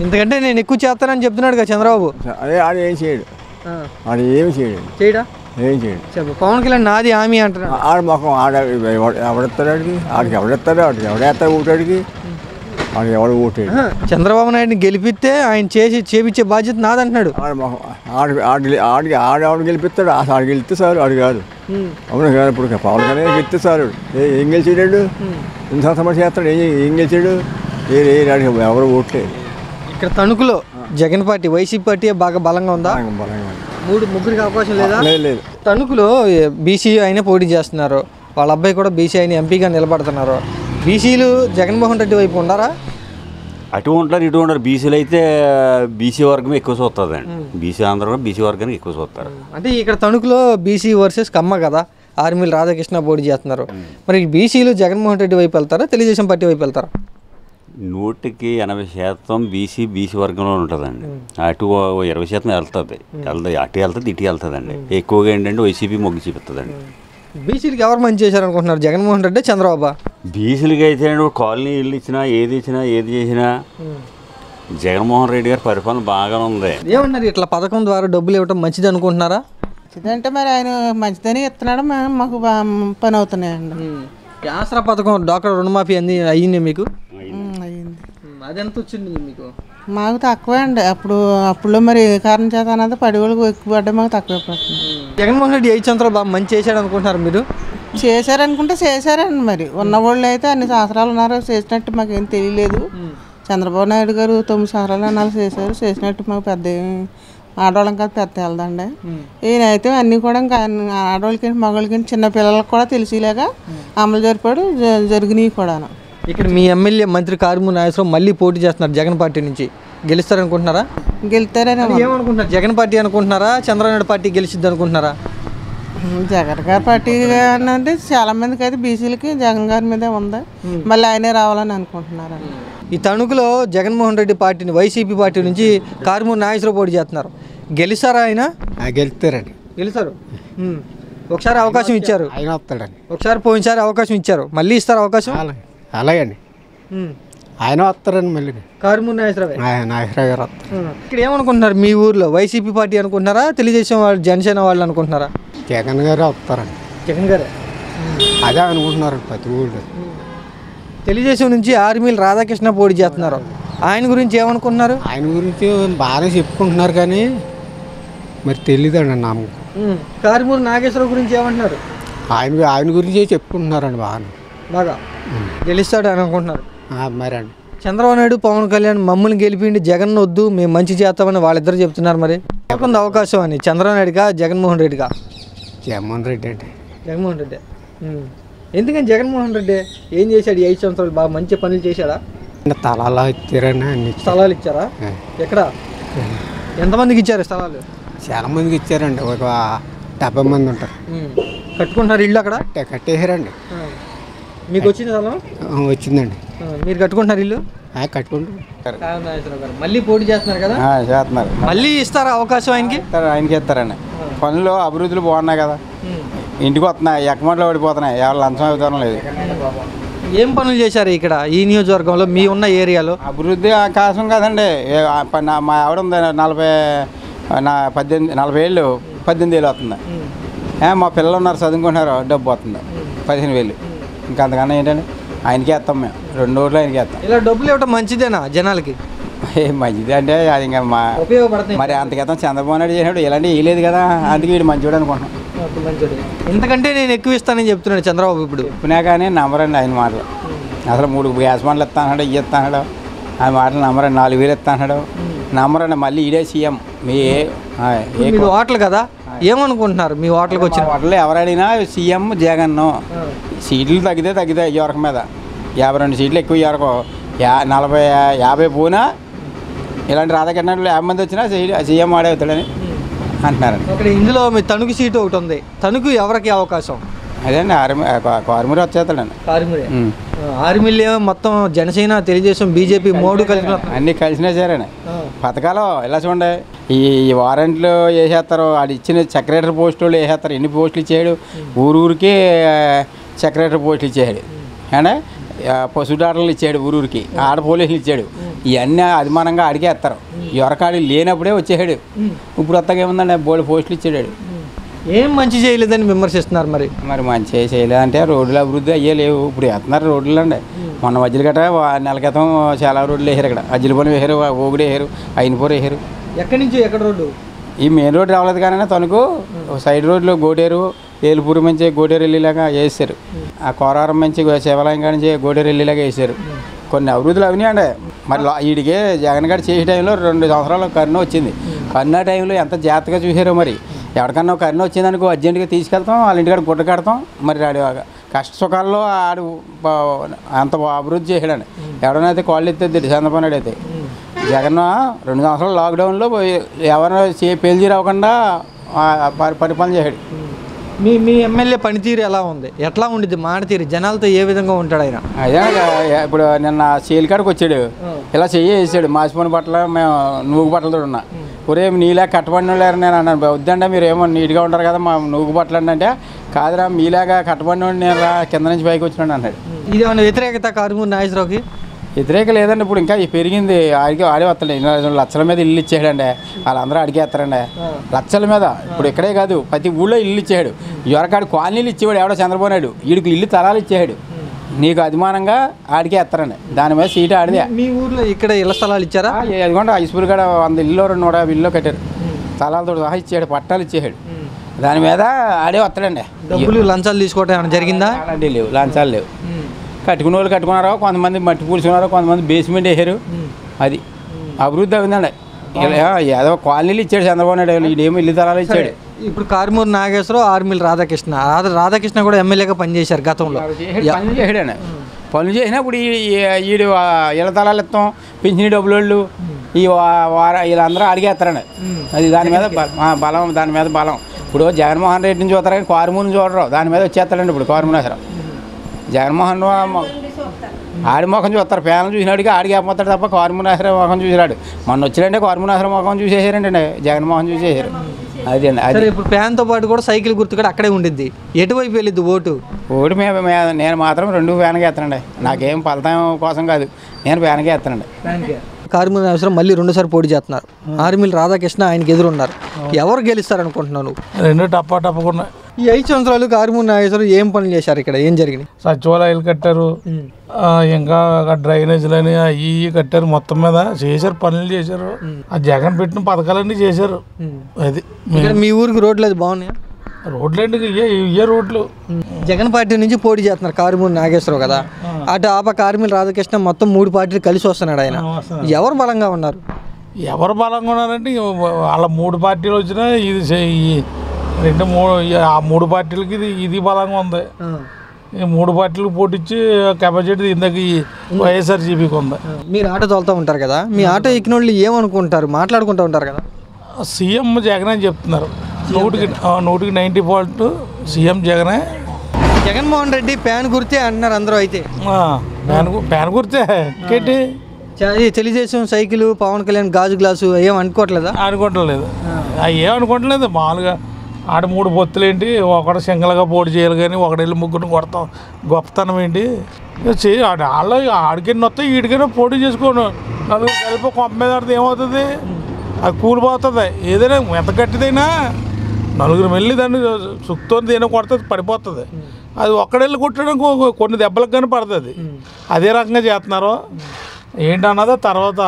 ఎందుకంటే నేను ఎక్కువ చేస్తానని చెప్తున్నాడు కదా చంద్రబాబు. అదే ఆడు ఏం చేయడు, ఆడు ఏమి చేయడు, ఏం చేయడు. పవన్ కళ్యాణ్ నాది హామీ అంటున్నాడు. ఆడ మొఖం ఎవడెత్తాడు, ఆడికి ఎవడెత్తాడు, ఆడికి ఎవడేస్తాడు ఓటాడికి, ఆడికి ఎవడు ఓటాడు. చంద్రబాబు నాయుడిని గెలిపిస్తే ఆయన చేపించే బాధ్యత నాదంటున్నాడు. ఆడు గెలిపిస్తాడు, ఆడు గెలిస్తే సార్ ఆడు కాదు. అవును కాదు. ఇప్పుడు పవన్ కళ్యాణ్ గెలిస్తే సార్ ఏం గెలిచాడు, ఇంత సమస్య చేస్తాడు, ఏం గెలిచాడు, ఆడికి ఎవరు ఓట్లేదు. ఇక్కడ తణుకులో జగన్ పార్టీ, వైసీపీ పార్టీ బాగా బలంగా ఉందా? ముగ్గురికి అవకాశం లేదా? లేదు. తణుకులో బీసీ అయినా పోటీ చేస్తున్నారు. వాళ్ళ అబ్బాయి కూడా బీసీ అయిన ఎంపీగా నిలబడుతున్నారు. బీసీలు జగన్మోహన్ రెడ్డి వైపు ఉన్నారా? అటు ఉంటారు, ఇటు ఉంటారు. బీసీలు అయితే బీసీ వర్గం ఎక్కువ చూస్తుందండి. బీసీ ఆంధ్రలో బీసీ వర్గానికి ఎక్కువ చూస్తారు. అంటే ఇక్కడ తణుకులో బీసీ వర్సెస్ కమ్మ కదా, ఆర్మీలు రాధాకృష్ణ పోటీ చేస్తున్నారు. మరి బీసీలు జగన్మోహన్ రెడ్డి వైపు వెళ్తారా, తెలుగుదేశం పార్టీ వైపు వెళ్తారా? 100% బీసీ వర్గంలో ఉంటుందండి. అటు 20% వెళ్తుంది, అటు వెళ్తుంది, ఇటు వెళ్తుందండి. ఎక్కువగా ఏంటంటే వైసీపీ మొగ్గు చూపిస్తుందండి. బీసీలకి ఎవరు మంచి చేశారు అనుకుంటున్నారు, జగన్మోహన్ రెడ్డి, చంద్రబాబు? బీసీలకి అయితే కాలనీ ఇల్లు ఇచ్చినా, ఏది చేసినా జగన్మోహన్ రెడ్డి గారి పరిపాలన బాగానే ఉంది. ఏమన్నారు, ఇట్లా పథకం ద్వారా డబ్బులు ఇవ్వడం మంచిది అనుకుంటున్నారా? మంచిదంటే మరి ఆయన మంచిదని ఇస్తున్నాడు, మాకు పని అవుతున్నాయండి. ఆసరా పథకం, డాక్టర్ రుణమాఫీ అయ్యింది మీకు? అయ్యింది. అది ఎంత వచ్చింది మీకు? మాకు తక్కువే అండి. అప్పుడు మరి కారణం చేత అన్నది పడిగోళ్ళకు ఎక్కువ పడ్డా, మాకు తక్కువ పడుతుంది. జగన్మోహన్ రెడ్డి 5 సంవత్సరాలు బాగా మంచి చేశాడు అనుకుంటున్నారు మీరు? చేశారనుకుంటే చేశారండి. మరి ఉన్నవాళ్ళు అయితే అన్ని సంవత్సరాలు ఉన్నారు, చేసినట్టు మాకేం తెలియలేదు. చంద్రబాబు నాయుడు గారు 9 సంవత్సరాలు అన్నారు చేసినట్టు మాకు పెద్ద ఆడవాళ్ళం కాదు, పెద్ద వెళ్దండి. ఈయనైతే అన్నీ కూడా ఇంకా ఆడవాళ్ళకి మగవాళ్ళకి చిన్న పిల్లలకు కూడా తెలిసేలాగా అమలు జరిగినాయి కూడా. ఇక్కడ మీ ఎమ్మెల్యే మంత్రి కార్మూర్ నాగేశ్వరరావు మళ్ళీ పోటీ చేస్తున్నారు జగన్ పార్టీ నుంచి. గెలుస్తారనుకుంటున్నారా? గెలుస్తారని ఏమనుకుంటున్నారు? జగన్ పార్టీ అనుకుంటున్నారా, చంద్రబాబు పార్టీ గెలిచిద్ది అనుకుంటున్నారా? జగన్ గారి పార్టీ అంటే చాలా మందికి అయితే బీసీలకి జగన్ గారి మీదే ఉంది, మళ్ళీ ఆయనే రావాలని అనుకుంటున్నారు. ఈ తణుకులో జగన్మోహన్ రెడ్డి పార్టీని, వైసీపీ పార్టీ నుంచి కార్మూర్ నాగేశ్వరరావు పోటీ చేస్తున్నారు. గెలుస్తారా ఆయన? గెలుస్తారండి. గెలుస్తారు. ఒకసారి అవకాశం ఇచ్చారు, ఆయన వస్తాడండి. ఒకసారి పోయినసారి అవకాశం ఇచ్చారు, మళ్ళీ ఇస్తారు అవకాశం? అలాగండి, ఆయన వస్తారండి మళ్ళీ. కారుమూరి నాగేశ్వరరావు నాగేశ్వరరావు గారు వస్తారు. ఇక్కడ ఏమనుకుంటున్నారు మీ ఊర్లో? వైసీపీ పార్టీ అనుకుంటున్నారా, తెలుగుదేశం వాళ్ళు, జనసేన వాళ్ళు అనుకుంటున్నారా? జగన్ గారు వస్తారండి. జగన్ గారు అదే అనుకుంటున్నారండి ప్రతి ఊళ్ళో. తెలుగుదేశం నుంచి ఆర్మీలు రాధాకృష్ణ పోటీ చేస్తున్నారు, ఆయన గురించి ఏమనుకుంటున్నారు? ఆయన గురించి బాగానే చెప్పుకుంటున్నారు కానీ మరి తెలియదండి నమ్మకం. కారుమూరి నాగేశ్వరరావు గురించి ఏమంటున్నారు? ఆయన గురించి చెప్పుకుంటున్నారండి బాగా గెలుస్తాడు అని అనుకుంటున్నారు మరి అండి. చంద్రబాబు నాయుడు, పవన్ కళ్యాణ్ మమ్మల్ని గెలిపిండి, జగన్ వద్దు మేము మంచి చేస్తామని వాళ్ళిద్దరు చెప్తున్నారు. మరి ఎవరికి అవకాశం అని, చంద్రబాబు నాయుడుగా జగన్మోహన్ రెడ్డిగా? జగన్మోహన్ రెడ్డి అండి. జగన్మోహన్ రెడ్డి. ఎందుకని జగన్మోహన్ రెడ్డి ఏం చేశాడు ఈ 5 సంవత్సరాలు? బాగా మంచి పనులు చేశాడా? స్థలాలు ఇచ్చారని అన్ని స్థలాలు ఇచ్చారా? ఎక్కడ, ఎంతమందికి ఇచ్చారు స్థలాలు? చాలా మందికి ఇచ్చారండి, ఒక 70 మంది ఉంటారు. కట్టుకుంటున్నారు ఇల్లు అక్కడ? కట్టేశారండి. మీకు వచ్చింది స్థలం? వచ్చిందండి. మీరు కట్టుకుంటున్నారు ఇల్లు? కట్టుకుంటారు. మళ్ళీ పోటీ చేస్తున్నారు కదా? చేస్తున్నారు. మళ్ళీ ఇస్తారా అవకాశం ఆయనకి? ఆయనకి ఇస్తారండి. పనులు అభివృద్ధులు బాగున్నాయి కదా, ఇంటికి వస్తున్నాయి, ఎక్కమంటలో పడిపోతున్నాయి, ఎవరు లంచం అవుతారం లేదు. ఏం పనులు చేశారు ఇక్కడ ఈ నియోజకవర్గంలో మీ ఉన్న ఏరియాలో? అభివృద్ధి ఆకాశం కదండి. మా ఆవిడ ఉంది 40 ఏళ్ళు, 18 ఏళ్ళు వస్తుంది. మా పిల్లలు ఉన్నారు చదువుకుంటున్నారు, డబ్బు వస్తుంది 15,000. ఇంకా అంతకన్నా ఏంటండి, ఆయనకి వేస్తాం మేము, 2 ఓట్లు ఆయనకి వేస్తాం. ఇలా డబ్బులు ఇవ్వటం మంచిదేనా జనాలకి? మంచిది అంటే అది ఇంకా ఉపయోగపడుతుంది. మరి అంతకేతం చంద్రబాబు నాయుడు చేసినప్పుడు ఇలాంటి వేయలేదు కదా, అందుకే వీడు మంచివాడు అనుకుంటున్నాం. ఎందుకంటే నేను ఎక్కువ ఇస్తానని చెప్తున్నాడు చంద్రబాబు. ఇప్పుడు చెప్పినా కానీ నమ్మరండి ఆయన మాటలు. అసలు 3 గ్యాస్ బండ్లు ఇస్తాడు, ఇవి ఇస్తాడు, ఆ మాటలు నమ్మరండి. 4,000 ఇస్తాడు, నమ్మరండి. మళ్ళీ ఈడే సీఎం. మీ ఓట్లు కదా, ఏమనుకుంటున్నారు మీ ఓట్లకు వచ్చిన? ఓట్లు ఎవరైనా సీఎం జగన్. సీట్లు తగ్గితే ఎవరికి మీద 52 సీట్లు ఎక్కువ ఎవరికో 40-50 పోయినా ఇలాంటి రాధాకృష్ణ 50 మంది వచ్చినా సీఎం ఆడే అవుతాడని అంటున్నారండి. ఇక్కడ ఇందులో మీ తణుకు సీటు ఒకటి ఉంది, తణుకు ఎవరికి అవకాశం? అదేండి కారుమూరి వచ్చేస్తాడండి. ఆర్మీలు ఏమో మొత్తం జనసేన, తెలుగుదేశం, బీజేపీ 3 కలిసి అన్నీ కలిసినా సరేనండి. పథకాలు ఇలా చూడండి, ఈ వారంట్లు వేసేస్తారు, వాడు ఇచ్చిన సెక్రటరీ పోస్టులు వేసేస్తారు. ఎన్ని పోస్టులు ఇచ్చాడు, ఊరికి సెక్రటరీ పోస్టులు ఇచ్చాడు, అంటే పశు డాక్టర్లు ఇచ్చాడు, ఊరికి ఆడ పోలీసులు ఇచ్చాడు. ఇవన్నీ అభిమానంగా అడిగేస్తారు. ఎవరికాడి లేనప్పుడే వచ్చేసాడు. ఇప్పుడు కొత్తగా ఏముందండి, బోర్డు పోస్టులు ఇచ్చాడు. ఏం మంచి చేయలేదని విమర్శిస్తున్నారు. మరి మంచి చేయలేదంటే రోడ్లు అభివృద్ధి అయ్యే లేవు. ఇప్పుడు వేస్తున్నారు రోడ్లు అండి. మొన్న మధ్యలో గట్రా నెల క్రితం చాలా రోడ్లు వేసారు. ఇక్కడ అజ్జిలపని వేసారు, ఓగుడు వేసారు, అయినపూర్ వేసారు. ఎక్కడి నుంచి ఎక్కడ రోడ్డు? ఈ మెయిన్ రోడ్డు రావలేదు కానీ తణుకు సైడ్ రోడ్లు గోడేరు, ఏలుపూరు నుంచి గోడేరు వెళ్ళేలాగా వేసారు. ఆ కోరారం నుంచి శివాలయం కాడి నుంచి గోడేరు వెళ్ళేలాగా వేసారు. కొన్ని అభివృద్ధులు అవినాయండి. మరి వీడికి జగన్ గారు చేసే టైంలో 2 సంవత్సరాలు కరోనా వచ్చింది. కరోనా టైంలో ఎంత జాగ్రత్తగా చూసారో. మరి ఎవరికన్నా కరోనా వచ్చిందనుకో అర్జెంటుగా తీసుకెళ్తాం, వాళ్ళ ఇంటికాడ గుడ్డ కడతాం. మరి ఆడు కష్ట సుఖాల్లో ఆడు అంత అభివృద్ధి చేసాడండి. ఎవడనైతే కాళ్ళు ఎత్తేది చంద్రబాబు నాయుడు అయితే. జగన్ 2 సంవత్సరాలు లాక్డౌన్లో ఎవరైనా పేల్చి రాకుండా పరిపాలన చేశాడు. మీ ఎమ్మెల్యే పనితీరు ఎలా ఉంది? ఎట్లా ఉండిద్ది మాట తీరు? జనాలతో ఏ విధంగా ఉంటాడు ఆయన? అదే ఇప్పుడు నిన్న సేల్ కాడికి వచ్చాడు, ఇలా వేసాడు. మాసిపోయిన బట్టలు మేము నూగు బట్టలతో ఉన్నా. ఒరే నీలా కట్టబడిన వాళ్ళు నేను అన్నాను, వద్దంటే మీరు ఏమో నీట్గా ఉంటారు కదా మా నూగు బట్టలు అంటే, కాదురా మీలాగా కట్టబడిన వాడు నేను కింద నుంచి పైకి వచ్చినాడు అన్నాడు. ఇది ఏమన్నా వ్యతిరేకత కారుమూరి నాగేశ్వరరావుకి? వ్యతిరేక లేదండి. ఇప్పుడు ఇంకా పెరిగింది. ఆడే వస్తాడు. 2 లక్షల మీద ఇల్లు ఇచ్చాడండి. వాళ్ళందరూ అడిగేస్తారండి లక్షల మీద. ఇప్పుడు ఇక్కడే కాదు, ప్రతి ఊళ్ళో ఇల్లు ఇచ్చాడు. ఎవరికాడు కాలనీలు ఇచ్చేవాడు ఎవడో చంద్రబాబు నాయుడు. వీడికి ఇల్లు తలాలు ఇచ్చాడు. నీకు అభిమానంగా ఆడికే ఎత్తారండి. దాని మీద సీటు ఆడిదే. మీ ఊర్లో ఇక్కడ ఇళ్ల స్థలాలు ఇచ్చారా? అదిగోండి ఐస్పూర్ కాడ 100 ఇల్లు 150 ఇల్లు కట్టారు. తలాలతో సహా ఇచ్చాడు, పట్టాలు ఇచ్చేసాడు. దాని మీద ఆడే వస్తాడండి. డబ్బులు లంచాలు తీసుకోవటం ఏమైనా జరిగిందా? అలాంటివి లేవు, లంచాలు లేవు. కట్టుకునే వాళ్ళు కట్టుకున్నారో, కొంతమంది మట్టి పూడ్చుకున్నారో, కొంతమంది బేస్మెంట్ వేసారు. అది అభివృద్ధి అయిందండి. ఏదో కాలనీలు ఇచ్చాడు చంద్రబాబు నాయుడు. ఇదేమో ఇల్లు తలాలు ఇచ్చాడు. ఇప్పుడు కారుమూరి నాగేశ్వరరావు, ఆర్మీల రాధాకృష్ణ కూడా ఎమ్మెల్యేగా పనిచేశారు గతంలో. పనులు చేసాడండి. పనులు చేసినప్పుడు వీడు ఇళ్ళ తలాలు ఇస్తాం, పింఛని డబ్బులు వాళ్ళు వీళ్ళందరూ అడిగేస్తారండి. అది దాని మీద బలం, దాని మీద బలం. ఇప్పుడు జగన్మోహన్ రెడ్డి నుంచి చూస్తారు కానీ కారుమూరిని చూడరు. దాని మీద వచ్చేస్తాడండి ఇప్పుడు కారుమూరి నాగేశ్వరరావు. జగన్మోహన్ ఆడి ముఖం చూస్తారు. ఫ్యాన్లు చూసినాడికి ఆడికి అయిపోతాడు తప్ప కారుమూరి నాగేశ్వరరావు ముఖం చూసినాడు. మొన్న వచ్చినంటే కారుమూరి నాగేశ్వరరావు ముఖం చూసేసారండి. జగన్మోహన్ చూసేసారు. అది అండి సరే ఇప్పుడు ఫ్యాన్తో పాటు కూడా సైకిల్ గుర్తు కూడా అక్కడే ఉండిద్ది, ఎటువైపు వెళ్ళిద్ది ఓటు? ఓటు నేను మాత్రం 2 ఫ్యాన్కే వేస్తానండి. నాకేం ఫలితం కోసం కాదు, నేను ఫ్యాన్కే వేస్తానండి. కారుమూరి నాగేశ్వరరావు మళ్ళీ 2సారి పోటీ చేస్తున్నారు. ఆర్మీలు రాధాకృష్ణ ఆయనకి ఎదురున్నారు. ఎవరు గెలుస్తారు అనుకుంటున్నాను? 2 టప్పకుండా. ఈ 5 సంవత్సరాలు కారుమూరి నాగేశ్వరరావు ఏం పనులు చేశారు? ఇక్కడ ఏం జరిగింది? సచివాలయాలు కట్టారు, ఇంకా డ్రైనేజీలని అవి కట్టారు, మొత్తం మీద చేశారు, పనులు చేశారు. ఆ జగన్ పెట్టిన పథకాలన్నీ చేశారు. అది మీ ఊరికి రోడ్లు అది బాగున్నాయా? రోడ్లు అంటే ఇవే రోడ్లు. జగన్ పార్టీ నుంచి పోటీ చేస్తున్నారు కారుమూరి నాగేశ్వరరావు కదా, అటు ఆప కార్మికుల రాధాకృష్ణ, మొత్తం 3 పార్టీలు కలిసి వస్తున్నాడు ఆయన. ఎవరు బలంగా ఉన్నారు? ఎవరు బలంగా ఉన్నారంటే వాళ్ళ 3 పార్టీలు వచ్చినా ఇది 3 పార్టీలకి ఇది బలంగా ఉంది. ఈ 3 పార్టీలకు పోటీచ్చి కెపాసిటీ ఇందాక ఈ వైఎస్ఆర్సీపీకి ఉంది. మీరు ఆటో తోలుతూ ఉంటారు కదా, మీ ఆటో ఎక్కిన వాళ్ళు ఏమనుకుంటారు? మాట్లాడుకుంటూ ఉంటారు కదా. సీఎం జగన్ అని చెప్తున్నారు. 100కి 90% సీఎం జగనే. జగన్మోహన్ రెడ్డి ప్యాన్ గుర్తే అంటున్నారు అందరూ. అయితే ప్యాన్ గుర్తే కేటి తెలుగుదేశం సైకిల్, పవన్ కళ్యాణ్ గాజు గ్లాసు ఏం అనుకోవట్లేదా? అనుకోవట్లేదు, ఏమనుకోవట్లేదు. మామూలుగా ఆడ 3 పొత్తులు ఏంటి, ఒకడు సింగల్గా పోటీ చేయాలి కానీ ఒకడెళ్ళి ముగ్గురిని కొడతాం గొప్పతనం ఏంటి? వాళ్ళు ఆడికైనా వస్తాయి, వీడికైనా పోటీ చేసుకోను. నలుగురు కలిపి కొంప మీద ఆడితే ఏమవుతుంది? అది కూలిపోతుంది. ఏదైనా ఎంత గట్టిదైనా నలుగురు వెళ్ళి దాన్ని సుక్తో దేనో కొడుతుంది, పడిపోతుంది. అది ఒక్కడెళ్ళి కొట్టడం కొన్ని దెబ్బలకు కానీ పడుతుంది. అదే రకంగా చేస్తున్నారు ఏంటన్నది తర్వాత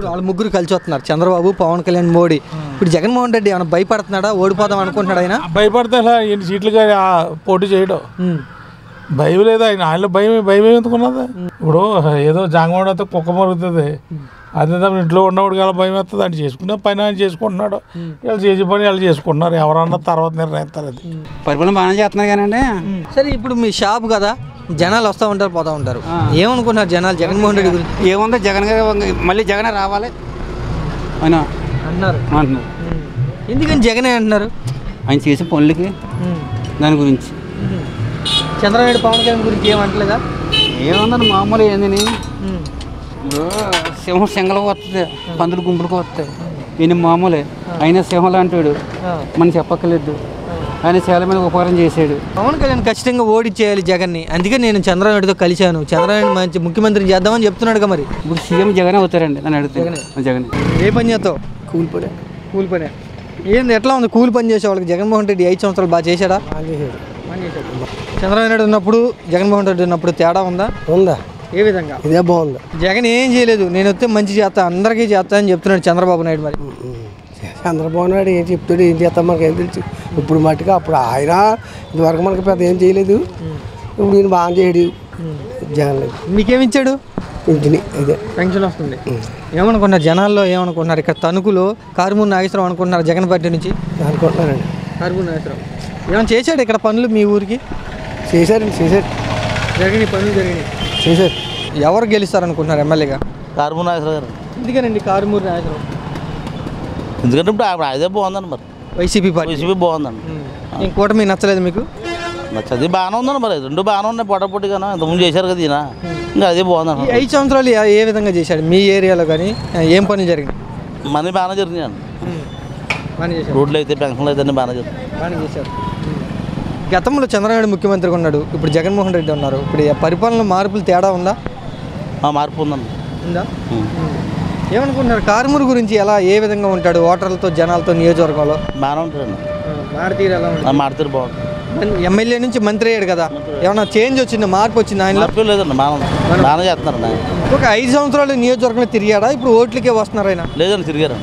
వాళ్ళు ముగ్గురు కలిసి వస్తున్నారు, చంద్రబాబు, పవన్ కళ్యాణ్, మోడీ. ఇప్పుడు జగన్మోహన్ రెడ్డి ఏమైనా భయపడుతున్నాడా? ఓడిపోదాం అనుకుంటున్నాడు ఆయన? భయపడితే ఎన్ని సీట్లుగా పోటీ చేయడం భయం లేదు ఆయన భయం ఎందుకున్నది? ఇప్పుడు ఏదో జాంగమోడి అయితే కుక్క మరుగుతుంది, అదే ఇంట్లో ఉన్నవాడు కదా భయం వేస్తుంది. అని చేసుకునే పని ఆయన చేసుకుంటున్నాడు, వీళ్ళు చేసే పని వాళ్ళు చేసుకుంటున్నారు. ఎవరన్నా తర్వాత నిర్ణయిస్తారు. అది పరిపాలన బాగానే చేస్తున్నారు కానండి. సరే ఇప్పుడు మీ షాప్ కదా, జనాలు వస్తూ ఉంటారు, పోతూ ఉంటారు. ఏమనుకుంటున్నారు జనాలు జగన్మోహన్ రెడ్డి గురించి? ఏముంది, జగన్ గారు మళ్ళీ జగనే రావాలి ఆయన అంటున్నారు. ఎందుకని జగనే అంటున్నారు? ఆయన చేసే పనులకి దాని గురించి. చంద్రబాబు, పవన్ కళ్యాణ్ గురించి ఏమంటలేదా? ఏమన్నారు మామూలు ఏందని, సింహం సింగలకు వస్తుంది, పందులు గుంపులకు వస్తాయి, ఈయన మామూలే. ఆయన సింహం లాంటాడు, మనం చెప్పక్కర్లేదు. ఆయన చాలా మంది ఉపకారం చేశాడు. పవన్ కళ్యాణ్ ఖచ్చితంగా ఓడిచ్చేయాలి జగన్ని, అందుకే నేను చంద్రబాబుతో కలిశాను, చంద్రబాబు మంచి ముఖ్యమంత్రి చేద్దామని చెప్తున్నాడుగా. మరి ఇప్పుడు సీఎం జగనే అవుతారండి అని అడిగితే జగన్. ఏ పని చేస్తావు? కూలి పనే. ఏంది ఎట్లా ఉంది కూలి పని చేసే వాళ్ళకి? జగన్మోహన్ రెడ్డి 5 సంవత్సరాలు బాగా చేశాడా? చంద్రబాబు నాయుడు ఉన్నప్పుడు, జగన్మోహన్ రెడ్డి ఉన్నప్పుడు తేడా ఉందా? ఏ విధంగా? ఇదే బాగుంది. జగన్ ఏం చేయలేదు, నేను వస్తే మంచి చేస్తా, అందరికీ చేస్తా అని చెప్తున్నాడు చంద్రబాబు నాయుడు. మరి చంద్రబాబు నాయుడు ఏం చెప్తాడు, ఏం చేస్తాం మనకు ఏం తెలుసు. ఇప్పుడు మట్టుగా అప్పుడు ఆయన ఇదివరకు మనకి పెద్ద ఏం చేయలేదు, ఇప్పుడు ఈయన బాగా చేయడు. జగన్ మీకేమిచ్చాడు? ఇంటిని ఇదే పెన్షన్ వస్తుంది. ఏమనుకున్నారు జనాల్లో? ఏమనుకుంటున్నారు ఇక్కడ తణుకులో? కారుమూరి నాగేశ్వరరావు అనుకుంటున్నారు జగన్ పార్టీ నుంచి అనుకుంటున్నారండి. కారుమూరి నాగేశ్వరరావు ఏమైనా చేశాడు ఇక్కడ పనులు మీ ఊరికి? చేశారు జరిగినాయి, పనులు జరిగినాయి, చేశారు. ఎవరు గెలుస్తారు అనుకుంటున్నారు ఎమ్మెల్యేగా? కారుమూరి నాగేశ్వరరావు గారు. ఎందుకనండి కారుమూరి నాగేశ్వరరావు? ఎందుకంటే ఇప్పుడు అదే బాగుందండి. మరి వైసీపీ బాగుందండి. ఈ కూటమి నచ్చలేదు మీకు? నచ్చది బాగానే ఉందండి. మరి 2 బాగానే ఉన్నాయి, పొట్టపొట్టిగానే ఇంతకుముందు చేశారు కదా ఈయన, ఇంకా అదే బాగుందండి. 5 సంవత్సరాలు ఏ విధంగా చేశాడు మీ ఏరియాలో? కానీ ఏం పనులు జరిగింది? మనీ బాగానే జరిగినాయండి. రోడ్లు అయితే, పెన్షన్లు అయితే అన్నీ బాగానే చేశారు. గతంలో చంద్రబాబు ముఖ్యమంత్రిగా ఉన్నాడు, ఇప్పుడు జగన్మోహన్ రెడ్డి ఉన్నారు. ఇప్పుడు పరిపాలన మార్పులు తేడా ఉందా? మార్పు ఉందండి. ఉందా? ఏమనుకుంటున్నారు కారుమూరి గురించి? ఎలా, ఏ విధంగా ఉంటాడు ఓటర్లతో, జనాలతో, నియోజకవర్గంలో? బాగానే ఉంటాడండి. మారుతీరు ఎలా ఉంటుంది? మారుతీరు బాగుంటుంది. ఎమ్మెల్యే నుంచి మంత్రి అయ్యాడు కదా, ఏమన్నా చేంజ్ వచ్చిందా, మార్పు వచ్చింది ఆయన? లేదండి, బాగానే చేస్తున్నారు. ఒక 5 సంవత్సరాలు నియోజకవర్గంలో తిరిగాడా? ఇప్పుడు ఓట్లకే వస్తున్నారు ఆయన? లేదండి, తిరిగారు.